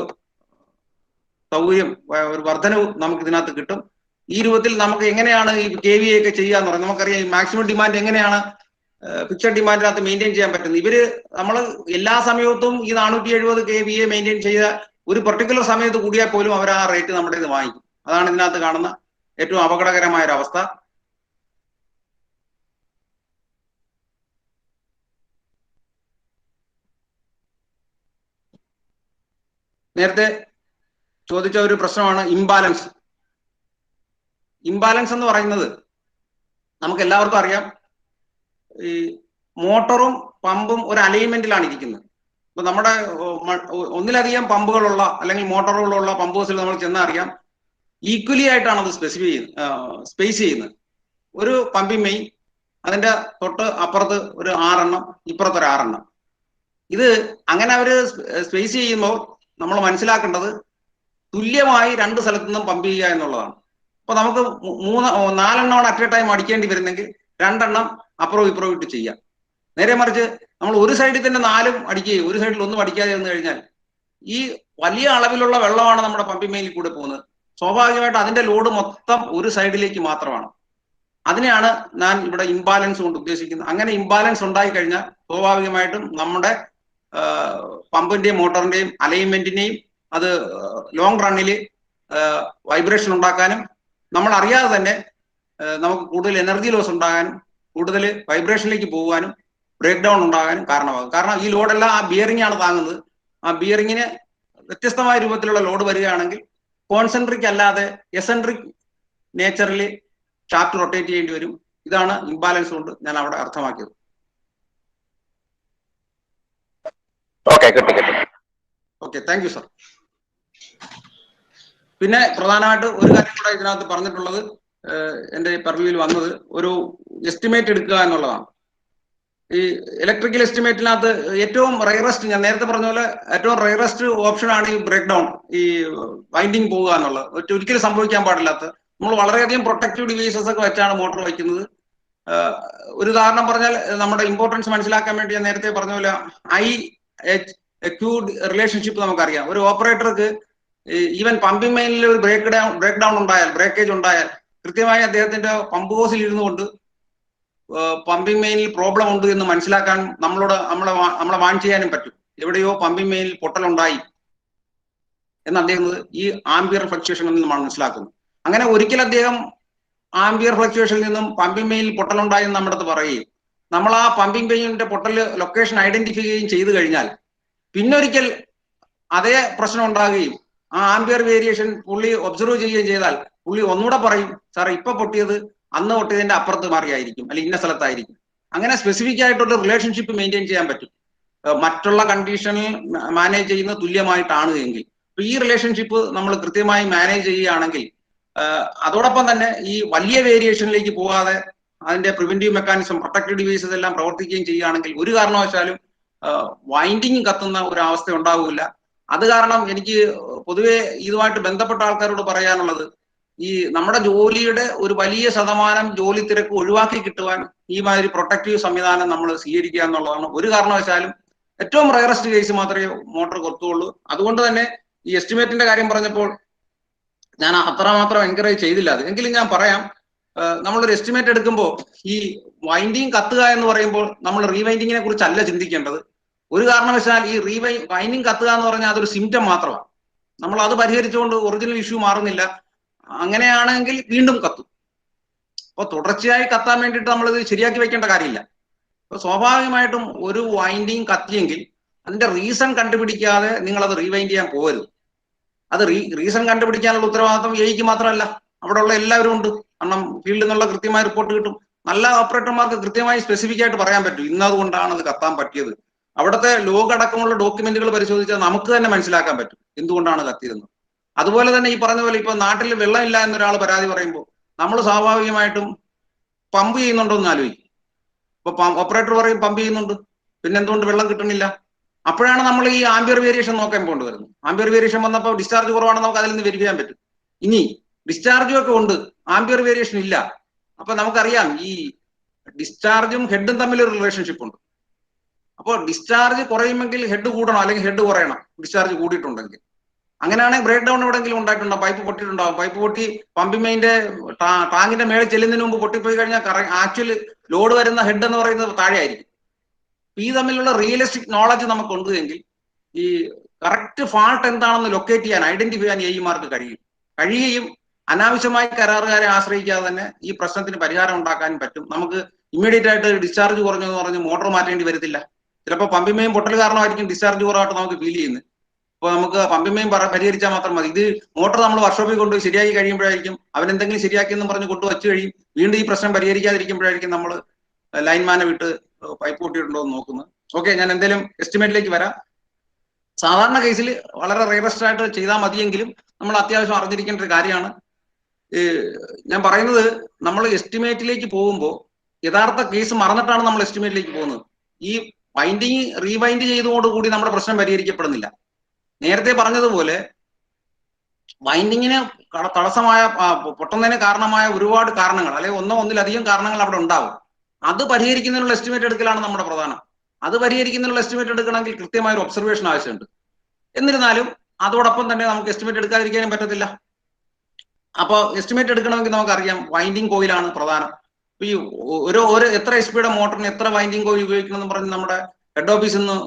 സൗകര്യം, ഒരു വർധനവ് നമുക്ക് ഇതിനകത്ത് കിട്ടും. ഈ രൂപത്തിൽ നമുക്ക് എങ്ങനെയാണ് ഈ KVA ഒക്കെ ചെയ്യാന്ന് പറയുന്നത് നമുക്കറിയാം. ഈ മാക്സിമം ഡിമാൻഡ് എങ്ങനെയാണ് ഫിക്സഡ് ഡിമാൻഡിനകത്ത് മെയിൻറ്റെയിൻ ചെയ്യാൻ പറ്റുന്നത്. ഇവര് നമ്മൾ എല്ലാ സമയത്തും ഈ 470 KVA മെയിൻറ്റെയിൻ ചെയ്ത ഒരു പെർട്ടിക്കുലർ സമയത്ത് കൂടിയാൽ പോലും അവർ ആ റേറ്റ് നമ്മുടെ ഇത് വാങ്ങിക്കും. അതാണ് ഇതിനകത്ത് കാണുന്ന ഏറ്റവും അപകടകരമായ ഒരു അവസ്ഥ. നേരത്തെ ചോദിച്ച ഒരു പ്രശ്നമാണ് ഇംബാലൻസ്. ഇംബാലൻസ് എന്ന് പറയുന്നത് നമുക്ക് എല്ലാവർക്കും അറിയാം. ഈ മോട്ടറും പമ്പും ഒരു അലൈൻമെന്റിലാണ് ഇരിക്കുന്നത്. ഇപ്പൊ നമ്മുടെ ഒന്നിലധികം പമ്പുകളുള്ള അല്ലെങ്കിൽ മോട്ടറുകളുള്ള പമ്പ് ഹൗസിൽ നമ്മൾ ചെന്നാൽ അറിയാം, ഈക്വലി ആയിട്ടാണ് അത് സ്പേസ് ചെയ്യുന്നത്. ഒരു പമ്പിംഗ് മെയിൻ, അതിന്റെ തൊട്ട് അപ്പുറത്ത് ഒരു 6 എണ്ണം, ഇപ്പുറത്ത് ഒരു 6 എണ്ണം. ഇത് അങ്ങനെ അവര് സ്പേസ് ചെയ്യുമ്പോൾ നമ്മൾ മനസ്സിലാക്കേണ്ടത് തുല്യമായി 2 സ്ഥലത്തു നിന്നും പമ്പ് ചെയ്യുക എന്നുള്ളതാണ്. അപ്പൊ നമുക്ക് 4 എണ്ണമാണ് അറ്റ് എ ടൈം അടിക്കേണ്ടി വരുന്നെങ്കിൽ 2 എണ്ണം അപ്പുറവും ഇപ്പുറവും ഇട്ട് ചെയ്യാം. നേരെ മറിച്ച് നമ്മൾ ഒരു സൈഡിൽ തന്നെ 4 അടിക്കുകയും ഒരു സൈഡിൽ 1 അടിക്കാതെ വന്നു കഴിഞ്ഞാൽ ഈ വലിയ അളവിലുള്ള വെള്ളമാണ് നമ്മുടെ പമ്പിംഗ് മെയിനിൽ കൂടെ പോകുന്നത്. സ്വാഭാവികമായിട്ട് അതിന്റെ ലോഡ് മൊത്തം ഒരു സൈഡിലേക്ക് മാത്രമാണ്. അതിനെയാണ് ഞാൻ ഇവിടെ ഇംബാലൻസ് കൊണ്ട് ഉദ്ദേശിക്കുന്നത്. അങ്ങനെ ഇംബാലൻസ് ഉണ്ടായി കഴിഞ്ഞാൽ സ്വാഭാവികമായിട്ടും നമ്മുടെ പമ്പിന്റെയും മോട്ടറിന്റെയും അലൈൻമെന്റിനെയും അത് ലോങ് റണ്ണിൽ വൈബ്രേഷൻ ഉണ്ടാക്കാനും നമ്മൾ അറിയാതെ തന്നെ നമുക്ക് കൂടുതൽ എനർജി ലോസ് ഉണ്ടാകാനും കൂടുതൽ വൈബ്രേഷനിലേക്ക് പോകാനും ബ്രേക്ക് ഡൗൺ ഉണ്ടാകാനും കാരണമാകും. കാരണം ഈ ലോഡെല്ലാം ആ ബിയറിംഗ് ആണ് താങ്ങുന്നത്. ആ ബിയറിങ്ങിന് വ്യത്യസ്തമായ രൂപത്തിലുള്ള ലോഡ് വരികയാണെങ്കിൽ കോൺസെൻട്രിക് അല്ലാതെ എസെൻട്രിക് നേച്ചറിൽ ഷാഫ്റ്റ് റൊട്ടേറ്റ് ചെയ്യേണ്ടി വരും. ഇതാണ് ഇംബാലൻസ് കൊണ്ട് ഞാൻ അവിടെ അർത്ഥമാക്കിയത്. Okay, thank you sir. പിന്നെ പ്രധാനമായിട്ട് ഒരു കാര്യം കൂടെ ഇതിനകത്ത് പറഞ്ഞിട്ടുള്ളത്, എന്റെ പെർവ്യൂവിൽ വന്നത് ഒരു എസ്റ്റിമേറ്റ് എടുക്കുക എന്നുള്ളതാണ്. ഈ ഇലക്ട്രിക്കൽ എസ്റ്റിമേറ്റിനകത്ത് ഏറ്റവും റയറസ്റ്റ്, ഞാൻ നേരത്തെ പറഞ്ഞ പോലെ ഏറ്റവും റയറസ്റ്റ് ഓപ്ഷനാണ് ഈ ബ്രേക്ക് ഡൗൺ, ഈ വൈൻഡിങ് പോവുക എന്നുള്ളത്. ഒരിക്കലും സംഭവിക്കാൻ പാടില്ലാത്ത, നമ്മൾ വളരെയധികം പ്രൊട്ടക്റ്റീവ് ഡിവൈസസ് ഒക്കെ വെച്ചാണ് മോട്ടോർ വയ്ക്കുന്നത്. ഒരു ഉദാഹരണം പറഞ്ഞാൽ നമ്മുടെ ഇമ്പോർട്ടൻസ് മനസ്സിലാക്കാൻ വേണ്ടി ഞാൻ നേരത്തെ പറഞ്ഞ പോലെ IH-Q റിലേഷൻഷിപ്പ് നമുക്കറിയാം. ഒരു ഓപ്പറേറ്റർക്ക് ഈവൻ പമ്പിംഗ് മെയിനിൽ ഒരു ബ്രേക്ക് ഡൗൺ ഉണ്ടായാൽ, ബ്രേക്കേജ് ഉണ്ടായാൽ, കൃത്യമായി അദ്ദേഹത്തിന്റെ പമ്പ് ഹോസിൽ ഇരുന്നു കൊണ്ട് പമ്പിംഗ് മെയിനിൽ പ്രോബ്ലം ഉണ്ട് എന്ന് മനസ്സിലാക്കാൻ നമ്മളെ വാൺ ചെയ്യാനും പറ്റും. എവിടെയോ പമ്പിംഗ് മെയിനിൽ പൊട്ടലുണ്ടായി എന്ന് അദ്ദേഹം ഈ ആംബിയർ ഫ്ലക്ച്വേഷൻ എന്ന് നമ്മൾ മനസ്സിലാക്കുന്നു. അങ്ങനെ ഒരിക്കൽ അദ്ദേഹം ആംബിയർ ഫ്ലക്ച്വേഷനിൽ നിന്നും പമ്പിംഗ് മെയിനിൽ പൊട്ടലുണ്ടായി എന്ന് നമ്മുടെ അടുത്ത് പറയുകയും നമ്മൾ ആ പമ്പിംഗ് മെയിനിന്റെ പൊട്ടൽ ലൊക്കേഷൻ ഐഡന്റിഫൈ ചെയ്യുകയും ചെയ്തു കഴിഞ്ഞാൽ പിന്നൊരിക്കൽ അതേ പ്രശ്നം ഉണ്ടാകുകയും ആ ആംബിയർ വേരിയേഷൻ പുള്ളി ഒബ്സർവ് ചെയ്യുകയും ചെയ്താൽ പുള്ളി ഒന്നുകൂടെ പറയും, സാർ ഇപ്പൊ പൊട്ടിയത് അന്ന് പൊട്ടിയതിന്റെ അപ്പുറത്ത് മാറിയായിരിക്കും, അല്ലെങ്കിൽ ഇന്ന സ്ഥലത്തായിരിക്കും. അങ്ങനെ സ്പെസിഫിക് ആയിട്ടുള്ള റിലേഷൻഷിപ്പ് മെയിൻറ്റെയിൻ ചെയ്യാൻ പറ്റും മറ്റുള്ള കണ്ടീഷനിൽ മാനേജ് ചെയ്യുന്ന തുല്യമായിട്ടാണ് എങ്കിൽ. ഈ റിലേഷൻഷിപ്പ് നമ്മൾ കൃത്യമായി മാനേജ് ചെയ്യുകയാണെങ്കിൽ അതോടൊപ്പം തന്നെ ഈ വലിയ വേരിയേഷനിലേക്ക് പോകാതെ അതിന്റെ പ്രിവെന്റീവ് മെക്കാനിസം, പ്രൊട്ടക്റ്റീവ് ഡിവൈസസ് എല്ലാം പ്രവർത്തിക്കുകയും ചെയ്യുകയാണെങ്കിൽ ഒരു കാരണവശാലും വൈൻഡിങ് കത്തുന്ന ഒരു അവസ്ഥ ഉണ്ടാവില്ല. അത് കാരണം എനിക്ക് പൊതുവെ ഇതുമായിട്ട് ബന്ധപ്പെട്ട ആൾക്കാരോട് പറയാനുള്ളത്, ഈ നമ്മുടെ ജോലിയുടെ ഒരു വലിയ ശതമാനം ജോലി തിരക്ക് ഒഴിവാക്കി കിട്ടുവാൻ ഈ മാതിരി പ്രൊട്ടക്റ്റീവ് സംവിധാനം നമ്മൾ സ്വീകരിക്കുക എന്നുള്ളതാണ്. ഒരു കാരണവശാലും ഏറ്റവും റയറസ്റ്റ് കേസ് മാത്രമേ മോട്ടോർ കൊത്തുള്ളൂ. അതുകൊണ്ട് തന്നെ ഈ എസ്റ്റിമേറ്റിന്റെ കാര്യം പറഞ്ഞപ്പോൾ ഞാൻ അത്രമാത്രം എൻകറേജ് ചെയ്തില്ല അത്. എങ്കിലും ഞാൻ പറയാം, നമ്മളൊരു എസ്റ്റിമേറ്റ് എടുക്കുമ്പോൾ ഈ വൈൻഡിങ് കത്തുക എന്ന് പറയുമ്പോൾ നമ്മൾ റീവൈൻഡിങ്ങിനെ കുറിച്ചല്ല ചിന്തിക്കേണ്ടത്. ഒരു കാരണവശാൽ ഈ വൈൻഡിങ് കത്തുക എന്ന് പറഞ്ഞാൽ അതൊരു സിംറ്റം മാത്രമാണ്. നമ്മൾ അത് പരിഹരിച്ചുകൊണ്ട് ഒറിജിനൽ ഇഷ്യൂ മാറുന്നില്ല. അങ്ങനെയാണെങ്കിൽ വീണ്ടും കത്തും. അപ്പൊ തുടർച്ചയായി കത്താൻ വേണ്ടിയിട്ട് നമ്മൾ ഇത് ശരിയാക്കി വെക്കേണ്ട കാര്യമില്ല. അപ്പൊ സ്വാഭാവികമായിട്ടും ഒരു വൈൻഡിങ് കത്തിയെങ്കിൽ അതിന്റെ റീസൺ കണ്ടുപിടിക്കാതെ നിങ്ങൾ അത് റീവൈൻഡ് ചെയ്യാൻ പോകരുത്. അത് റീസൺ കണ്ടുപിടിക്കാനുള്ള ഉത്തരവാദിത്വം എയ്ക്ക് മാത്രമല്ല, അവിടെ ഉള്ള എല്ലാവരും ഉണ്ട്. കാരണം ഫീൽഡിൽ നിന്നുള്ള കൃത്യമായ റിപ്പോർട്ട് കിട്ടും. നല്ല ഓപ്പറേറ്റർമാർക്ക് കൃത്യമായി സ്പെസിഫിക് ആയിട്ട് പറയാൻ പറ്റും, ഇന്നതുകൊണ്ടാണ് അത് കത്താൻ പറ്റിയത്. അവിടുത്തെ ലോഗ് അടക്കമുള്ള ഡോക്യുമെന്റുകൾ പരിശോധിച്ചാൽ നമുക്ക് തന്നെ മനസ്സിലാക്കാൻ പറ്റും എന്തുകൊണ്ടാണ് കത്തിയതെന്ന്. അതുപോലെ തന്നെ ഈ പറഞ്ഞ പോലെ ഇപ്പൊ നാട്ടിൽ വെള്ളമില്ല എന്നൊരാൾ പരാതി പറയുമ്പോൾ നമ്മൾ സ്വാഭാവികമായിട്ടും പമ്പ് ചെയ്യുന്നുണ്ടോ എന്ന് ആലോചിക്കും. ഇപ്പൊ ഓപ്പറേറ്റർ പറയും പമ്പ് ചെയ്യുന്നുണ്ട്, പിന്നെ എന്തുകൊണ്ട് വെള്ളം കിട്ടുന്നില്ല? അപ്പോഴാണ് നമ്മൾ ഈ ആംബിയർ വേരിയേഷൻ നോക്കാൻ പോകേണ്ടി വരുന്നത്. ആംബിയർ വേരിയേഷൻ വന്നപ്പോൾ ഡിസ്ചാർജ് കുറവാണ്, നമുക്ക് അതിൽ നിന്ന് വെരിഫൈ ചെയ്യാൻ പറ്റും. ഇനി ഡിസ്ചാർജും ഒക്കെ ഉണ്ട്, ആംബിയർ വേരിയേഷൻ ഇല്ല. അപ്പൊ നമുക്കറിയാം ഈ ഡിസ്ചാർജും ഹെഡും തമ്മിൽ ഒരു റിലേഷൻഷിപ്പ് ഉണ്ട്. അപ്പോൾ ഡിസ്ചാർജ് കുറയുമെങ്കിൽ ഹെഡ് കൂടണം, അല്ലെങ്കിൽ ഹെഡ് കുറയണം ഡിസ്ചാർജ് കൂടിയിട്ടുണ്ടെങ്കിൽ. അങ്ങനെയാണെങ്കിൽ ബ്രേക്ക് ഡൗൺ എവിടെയെങ്കിലും ഉണ്ടായിട്ടുണ്ടാവും, പൈപ്പ് പൊട്ടിയിട്ടുണ്ടാവും. പൈപ്പ് പൊട്ടി പമ്പിംഗ് മെയിന്റെ ടാങ്കിന്റെ മേളിൽ ചെല്ലുന്നതിന് മുമ്പ് പൊട്ടിപ്പോയി കഴിഞ്ഞാൽ ആക്ച്വൽ ലോഡ് വരുന്ന ഹെഡ് എന്ന് പറയുന്നത് താഴെ ആയിരിക്കും. ഈ തമ്മിലുള്ള റിയലിസ്റ്റിക് നോളജ് നമുക്ക് ഉണ്ട് എങ്കിൽ ഈ കറക്റ്റ് ഫാൾട്ട് എന്താണെന്ന് ലൊക്കേറ്റ് ചെയ്യാൻ, ഐഡന്റിഫൈ ചെയ്യാൻ എയ്മാർക്ക് കഴിയുകയും അനാവശ്യമായി കരാറുകാരെ ആശ്രയിക്കാതെ തന്നെ ഈ പ്രശ്നത്തിന് പരിഹാരം ഉണ്ടാക്കാനും പറ്റും. നമുക്ക് ഇമ്മീഡിയറ്റ് ആയിട്ട് ഡിസ്ചാർജ് കുറഞ്ഞു എന്ന് പറഞ്ഞ് മോട്ടോർ മാറ്റേണ്ടി വരത്തില്ല. ചിലപ്പോൾ പമ്പിംഗ് മെയിൻ പൊട്ടൽ കാരണമായിരിക്കും ഡിസ്ചാർജ് കുറവായിട്ട് നമുക്ക് ഫീൽ ചെയ്യുന്നത്. അപ്പോൾ നമുക്ക് പമ്പിംഗ് മെയിൻ പരിഹരിച്ചാൽ മാത്രം മതി. ഇത് മോട്ടോർ നമ്മൾ വർക്ക്ഷോപ്പിൽ കൊണ്ടുപോയി ശരിയാക്കി കഴിയുമ്പോഴായിരിക്കും അവനെന്തെങ്കിലും ശരിയാക്കിയെന്ന് പറഞ്ഞ് കൊണ്ടു വച്ചു കഴിയും. വീണ്ടും ഈ പ്രശ്നം പരിഹരിക്കാതിരിക്കുമ്പോഴായിരിക്കും നമ്മൾ ലൈൻമാനെ വിട്ട് പൈപ്പ് പൊട്ടിയിട്ടുണ്ടോ എന്ന് നോക്കുന്നത്. ഓക്കെ, ഞാൻ എന്തെങ്കിലും എസ്റ്റിമേറ്റിലേക്ക് വരാം. സാധാരണ കേസിൽ വളരെ റയറസ്റ്റ് ആയിട്ട് ചെയ്താൽ മതിയെങ്കിലും നമ്മൾ അത്യാവശ്യം അറിഞ്ഞിരിക്കേണ്ട ഒരു കാര്യമാണ്. ഞാൻ പറയുന്നത്, നമ്മൾ എസ്റ്റിമേറ്റിലേക്ക് പോകുമ്പോൾ യഥാർത്ഥ കേസ് മറന്നിട്ടാണ് നമ്മൾ എസ്റ്റിമേറ്റിലേക്ക് പോകുന്നത്. ഈ വൈൻഡിങ് റീവൈൻഡ് ചെയ്തതോടുകൂടി നമ്മുടെ പ്രശ്നം പരിഹരിക്കപ്പെടുന്നില്ല. നേരത്തെ പറഞ്ഞതുപോലെ വൈൻഡിങ്ങിന് തടസ്സമായ പൊട്ടുന്നതിന് കാരണമായ ഒരുപാട് കാരണങ്ങൾ, അല്ലെങ്കിൽ ഒന്നിലധികം കാരണങ്ങൾ അവിടെ ഉണ്ടാവും. അത് പരിഹരിക്കുന്നതിനുള്ള എസ്റ്റിമേറ്റ് എടുക്കലാണ് നമ്മുടെ പ്രധാനം. അത് പരിഹരിക്കുന്നതിനുള്ള എസ്റ്റിമേറ്റ് എടുക്കണമെങ്കിൽ കൃത്യമായ ഒരു ഒബ്സർവേഷൻ ആവശ്യമുണ്ട്. എന്നിരുന്നാലും അതോടൊപ്പം തന്നെ നമുക്ക് എസ്റ്റിമേറ്റ് എടുക്കാതിരിക്കാനും പറ്റത്തില്ല. അപ്പോൾ എസ്റ്റിമേറ്റ് എടുക്കണമെങ്കിൽ നമുക്കറിയാം വൈൻഡിങ് കോയിലാണ് പ്രധാനം. ഈ ഒരു എത്ര SP മോട്ടറിന് എത്ര വൈൻഡിങ് കോയിൽ ഉപയോഗിക്കണം എന്ന് പറഞ്ഞ് നമ്മുടെ ഹെഡ് ഓഫീസിൽ നിന്ന്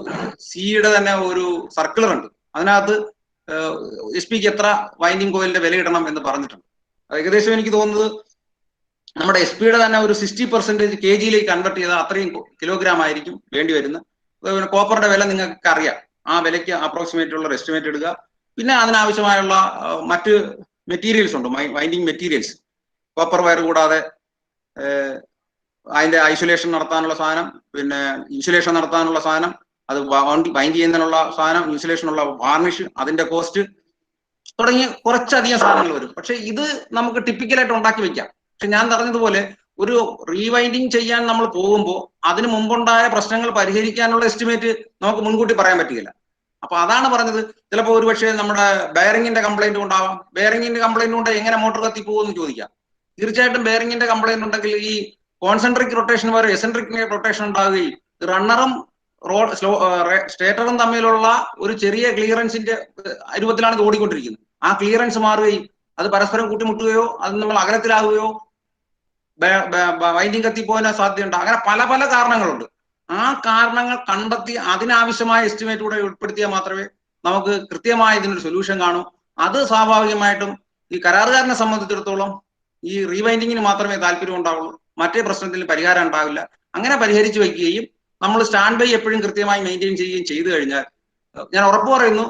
സിയുടെ തന്നെ ഒരു സർക്കുലർ ഉണ്ട്. അതിനകത്ത് SP എത്ര വൈൻഡിങ് കോയിലിന്റെ വില ഇടണം എന്ന് പറഞ്ഞിട്ടുണ്ട്. ഏകദേശം എനിക്ക് തോന്നുന്നത് നമ്മുടെ SP യുടെ തന്നെ ഒരു 60% kg കൺവെർട്ട് ചെയ്താൽ അത്രയും കിലോഗ്രാം ആയിരിക്കും വേണ്ടി വരുന്നത്. കോപ്പറിന്റെ വില നിങ്ങൾക്ക് അറിയാം, ആ വിലയ്ക്ക് അപ്രോക്സിമേറ്റ് ഉള്ള എസ്റ്റിമേറ്റ് എടുക്കുക. പിന്നെ അതിനാവശ്യമായുള്ള മറ്റ് മെറ്റീരിയൽസ് ഉണ്ട്, വൈൻഡിങ് മെറ്റീരിയൽസ്. കോപ്പർ വയർ കൂടാതെ അതിന്റെ ഐസൊലേഷൻ നടത്താനുള്ള സാധനം, പിന്നെ ഇൻസുലേഷൻ നടത്താനുള്ള സാധനം, അത് ബൈൻഡ് ചെയ്യുന്നതിനുള്ള സാധനം, ഇൻസുലേഷനുള്ള വാർണിഷ്, അതിന്റെ കോസ്റ്റ് തുടങ്ങി കുറച്ചധികം സാധനങ്ങൾ വരും. പക്ഷെ ഇത് നമുക്ക് ടിപ്പിക്കലായിട്ട് ഉണ്ടാക്കി വെക്കാം. പക്ഷെ ഞാൻ പറഞ്ഞതുപോലെ ഒരു റീവൈൻഡിങ് ചെയ്യാൻ നമ്മൾ പോകുമ്പോൾ അതിന് മുമ്പുണ്ടായ പ്രശ്നങ്ങൾ പരിഹരിക്കാനുള്ള എസ്റ്റിമേറ്റ് നമുക്ക് മുൻകൂട്ടി പറയാൻ പറ്റില്ല. അപ്പൊ അതാണ് പറഞ്ഞത്, ചിലപ്പോൾ ഒരുപക്ഷെ നമ്മുടെ ബെയറിംഗിന്റെ കംപ്ലൈന്റ് ഉണ്ടാവാം. ബെയറിംഗിന്റെ കംപ്ലൈന്റ് കൊണ്ട് എങ്ങനെ മോട്ടോർ കത്തിപ്പോകുമെന്ന് ചോദിക്കാം. തീർച്ചയായിട്ടും ബെയറിംഗിന്റെ കംപ്ലൈന്റ് ഉണ്ടെങ്കിൽ ഈ കോൺസെൻട്രിക് റൊട്ടേഷൻ വരെ എസെൻട്രിക് റൊട്ടേഷൻ ഉണ്ടാവുകയും റണ്ണറും സ്റ്റേറ്ററും തമ്മിലുള്ള ഒരു ചെറിയ ക്ലിയറൻസിന്റെ രൂപത്തിലാണ് ഇത് ഓടിക്കൊണ്ടിരിക്കുന്നത്. ആ ക്ലിയറൻസ് മാറുകയും അത് പരസ്പരം കൂട്ടിമുട്ടുകയോ അത് നമ്മൾ അകലത്തിലാവുകയോ വൈൻഡിങ് കത്തിപ്പോകാൻ സാധ്യതയുണ്ട്. അങ്ങനെ പല പല കാരണങ്ങളുണ്ട്. ആ കാരണങ്ങൾ കണ്ടെത്തി അതിനാവശ്യമായ എസ്റ്റിമേറ്റ് കൂടെ ഉൾപ്പെടുത്തിയാൽ മാത്രമേ നമുക്ക് കൃത്യമായ ഇതിനൊരു സൊല്യൂഷൻ കാണൂ. അത് സ്വാഭാവികമായിട്ടും ഈ കരാറുകാരനെ സംബന്ധിച്ചിടത്തോളം ഈ റീവൈൻഡിങ്ങിന് മാത്രമേ താല്പര്യം ഉണ്ടാവുള്ളൂ, മറ്റേ പ്രശ്നത്തിന് പരിഹാരം ഉണ്ടാവില്ല. അങ്ങനെ പരിഹരിച്ചു വയ്ക്കുകയും നമ്മൾ സ്റ്റാൻഡ് ബൈ എപ്പോഴും കൃത്യമായി മെയിൻറ്റെയിൻ ചെയ്യുകയും ചെയ്തു കഴിഞ്ഞാൽ ഞാൻ ഉറപ്പ് പറയുന്നു,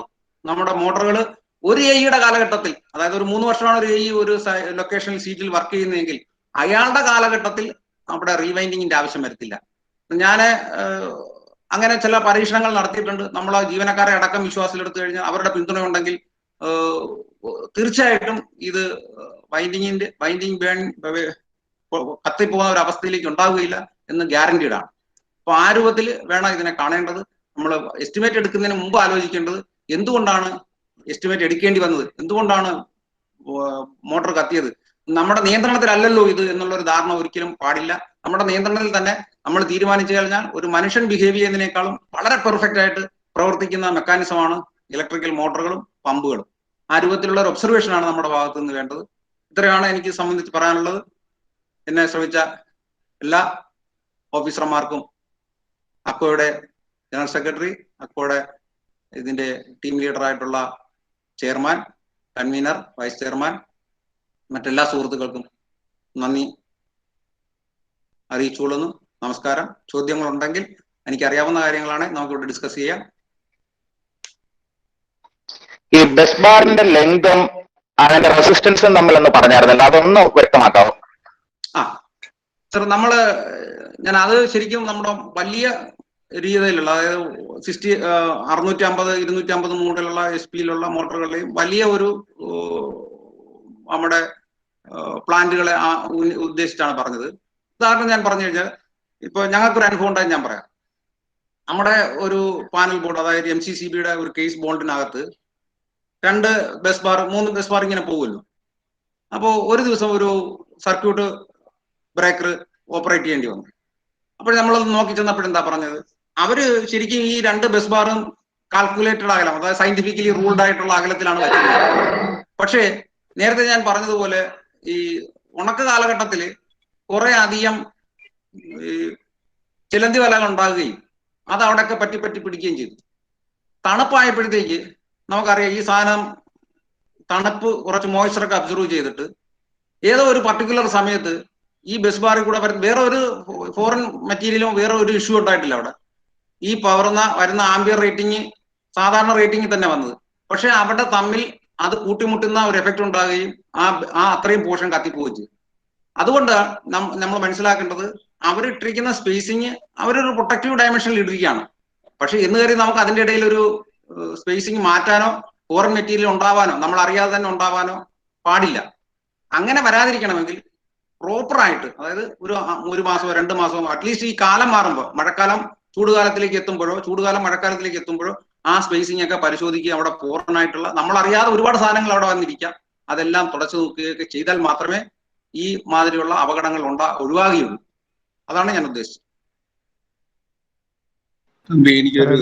നമ്മുടെ മോട്ടോറുകൾ ഒരു AEയുടെ കാലഘട്ടത്തിൽ, അതായത് ഒരു 3 വർഷമാണ് ഒരു AE ഒരു ലൊക്കേഷനിൽ സീറ്റിൽ വർക്ക് ചെയ്യുന്നതെങ്കിൽ അയാളുടെ കാലഘട്ടത്തിൽ നമ്മുടെ റീവൈൻഡിങ്ങിന്റെ ആവശ്യം വരത്തില്ല. ഞാൻ അങ്ങനെ ചില പരീക്ഷണങ്ങൾ നടത്തിയിട്ടുണ്ട്. നമ്മൾ ജീവനക്കാരെ അടക്കം വിശ്വാസത്തിലെടുത്തു കഴിഞ്ഞാൽ അവരുടെ പിന്തുണ ഉണ്ടെങ്കിൽ തീർച്ചയായിട്ടും ഇത് വൈൻഡിങ് കത്തിപ്പോകുന്ന ഒരു അവസ്ഥയിലേക്ക് ഉണ്ടാവുകയില്ല എന്ന് ഗ്യാരണ്ടീഡ് ആണ്. അപ്പൊ ആ രൂപത്തിൽ വേണം ഇതിനെ കാണേണ്ടത്. നമ്മൾ എസ്റ്റിമേറ്റ് എടുക്കുന്നതിന് മുമ്പ് ആലോചിക്കേണ്ടത് എന്തുകൊണ്ടാണ് എസ്റ്റിമേറ്റ് എടുക്കേണ്ടി വന്നത്, എന്തുകൊണ്ടാണ് മോട്ടോർ കത്തിയത്, നമ്മുടെ നിയന്ത്രണത്തിലല്ലല്ലോ ഇത് എന്നുള്ളൊരു ധാരണ ഒരിക്കലും പാടില്ല. നമ്മുടെ നിയന്ത്രണത്തിൽ തന്നെ നമ്മൾ തീരുമാനിച്ചു കഴിഞ്ഞാൽ ഒരു മനുഷ്യൻ ബിഹേവ് ചെയ്യുന്നതിനേക്കാളും വളരെ പെർഫെക്റ്റ് ആയിട്ട് പ്രവർത്തിക്കുന്ന മെക്കാനിസമാണ് ഇലക്ട്രിക്കൽ മോട്ടോറുകളും പമ്പുകളും. ആ രൂപത്തിലുള്ള ഒരു ഒബ്സർവേഷൻ ആണ് നമ്മുടെ ഭാഗത്തു നിന്ന് വേണ്ടത്. ഇത്രയാണ് എനിക്ക് സംബന്ധിച്ച് പറയാനുള്ളത്. എന്നെ ശ്രമിച്ച എല്ലാ ഓഫീസർമാർക്കും, അക്കോയുടെ ജനറൽ സെക്രട്ടറി, അക്കോയുടെ ഇതിന്റെ ടീം ലീഡറായിട്ടുള്ള ചെയർമാൻ, കൺവീനർ, വൈസ് ചെയർമാൻ, മറ്റെല്ലാ സുഹൃത്തുക്കൾക്കും നന്ദി അറിയിച്ചുകൊള്ളുന്നു. നമസ്കാരം. ചോദ്യങ്ങളുണ്ടെങ്കിൽ എനിക്കറിയാവുന്ന കാര്യങ്ങളാണ്, നമുക്കിവിടെ ഡിസ്കസ് ചെയ്യാം. ഈ ബസ് ബാറിന്റെ ലെങ്തും അതിന്റെ റെസിസ്റ്റൻസും തമ്മിലൊന്ന് പറഞ്ഞായിരുന്നല്ലോ, അതൊന്ന് വ്യക്തമാക്കാമോ? സർ, ഞാൻ അത് ശരിക്കും നമ്മുടെ വലിയ രീതിയിലുള്ള, അതായത് 650, 250 മോഡലുള്ള SP-യിലുള്ള മോട്ടോറുകളുടെയും വലിയ ഒരു നമ്മുടെ പ്ലാന്റുകളെ ഉദ്ദേശിച്ചാണ് പറഞ്ഞത്. ഉദാഹരണം ഞാൻ പറഞ്ഞു കഴിഞ്ഞാൽ, ഇപ്പൊ ഞങ്ങൾക്കൊരു അനുഭവം ഉണ്ടായി ഞാൻ പറയാം. നമ്മുടെ ഒരു പാനൽ ബോർഡ്, അതായത് MCCBയുടെ ഒരു കേസ് ബോൾഡിനകത്ത് 3 ബസ് ബാർ ഇങ്ങനെ പോകുമല്ലോ. അപ്പോൾ ഒരു ദിവസം ഒരു സർക്യൂട്ട് ബ്രേക്കർ ഓപ്പറേറ്റ് ചെയ്യേണ്ടി വന്നു. അപ്പോൾ നമ്മൾ നോക്കി ചെന്നപ്പോഴെന്താ പറഞ്ഞത്, അവര് ശരിക്കും ഈ 2 ബസ് ബാറും കാൽക്കുലേറ്റഡ് അകലം, അതായത് സയന്റിഫിക്കലി റൂൾഡ് ആയിട്ടുള്ള അകലത്തിലാണ് വെച്ചത്. പക്ഷേ നേരത്തെ ഞാൻ പറഞ്ഞതുപോലെ ഈ ഉണക്ക കാലഘട്ടത്തിൽ കുറെ അധികം ചിലന്തി വലകൾ ഉണ്ടാകുകയും അത് അവിടെയൊക്കെ പറ്റി പിടിക്കുകയും ചെയ്തു. തണുപ്പായപ്പോഴത്തേക്ക് നമുക്കറിയാം ഈ സാധനം തണുപ്പ് കുറച്ച് മോയ്സ്ചറൊക്കെ അബ്സർവ് ചെയ്തിട്ട് ഏതോ ഒരു പർട്ടിക്കുലർ സമയത്ത് ഈ ബസ് ബാറിൽ കൂടെ വേറെ ഒരു ഫോറിൻ മെറ്റീരിയലും വേറെ ഒരു ഇഷ്യൂ ഉണ്ടായിട്ടില്ല അവിടെ. ഈ വരുന്ന ആംബിയർ റേറ്റിംഗ് സാധാരണ റേറ്റിംഗിൽ തന്നെ വന്നത്. പക്ഷെ അവിടെ തമ്മിൽ അത് കൂട്ടിമുട്ടുന്ന ഒരു എഫക്റ്റ് ഉണ്ടാകുകയും ആ അത്രയും പോർഷൻ കത്തിപ്പോവുകയും ചെയ്തു. അതുകൊണ്ട് നമ്മൾ മനസ്സിലാക്കേണ്ടത്, അവരിട്ടിരിക്കുന്ന സ്പേസിങ് അവരൊരു പ്രൊട്ടക്റ്റീവ് ഡയമെൻഷനിൽ ഇട്ടിരിക്കുകയാണ്. പക്ഷെ എന്ന് കരുതി നമുക്ക് അതിൻ്റെ ഇടയിൽ ഒരു സ്പേസിങ് മാറ്റാനോ ഫോറിൻ മെറ്റീരിയൽ ഉണ്ടാവാനോ നമ്മൾ അറിയാതെ തന്നെ ഉണ്ടാവാനോ പാടില്ല. അങ്ങനെ വരാതിരിക്കണമെങ്കിൽ പ്രോപ്പറായിട്ട്, അതായത് ഒരു മാസമോ 2 മാസമോ അറ്റ്ലീസ്റ്റ് ഈ കാലം മാറുമ്പോൾ, മഴക്കാലം ചൂടുകാലത്തിലേക്ക് എത്തുമ്പോഴോ ചൂടുകാലം മഴക്കാലത്തിലേക്ക് എത്തുമ്പോഴോ ആ സ്പേസിംഗ് ഒക്കെ പരിശോധിക്കുക. അവിടെ പൂർണ്ണമായിട്ടുള്ള നമ്മളറിയാതെ ഒരുപാട് സാധനങ്ങൾ അവിടെ വന്നിരിക്കാം, അതെല്ലാം തുടച്ചു നോക്കുകയൊക്കെ ചെയ്താൽ മാത്രമേ ഈ മാതിരിയുള്ള അപകടങ്ങൾ ഒഴിവാകുകയുള്ളൂ. അതാണ് ഞാൻ ഉദ്ദേശിച്ചത്. എനിക്കൊരു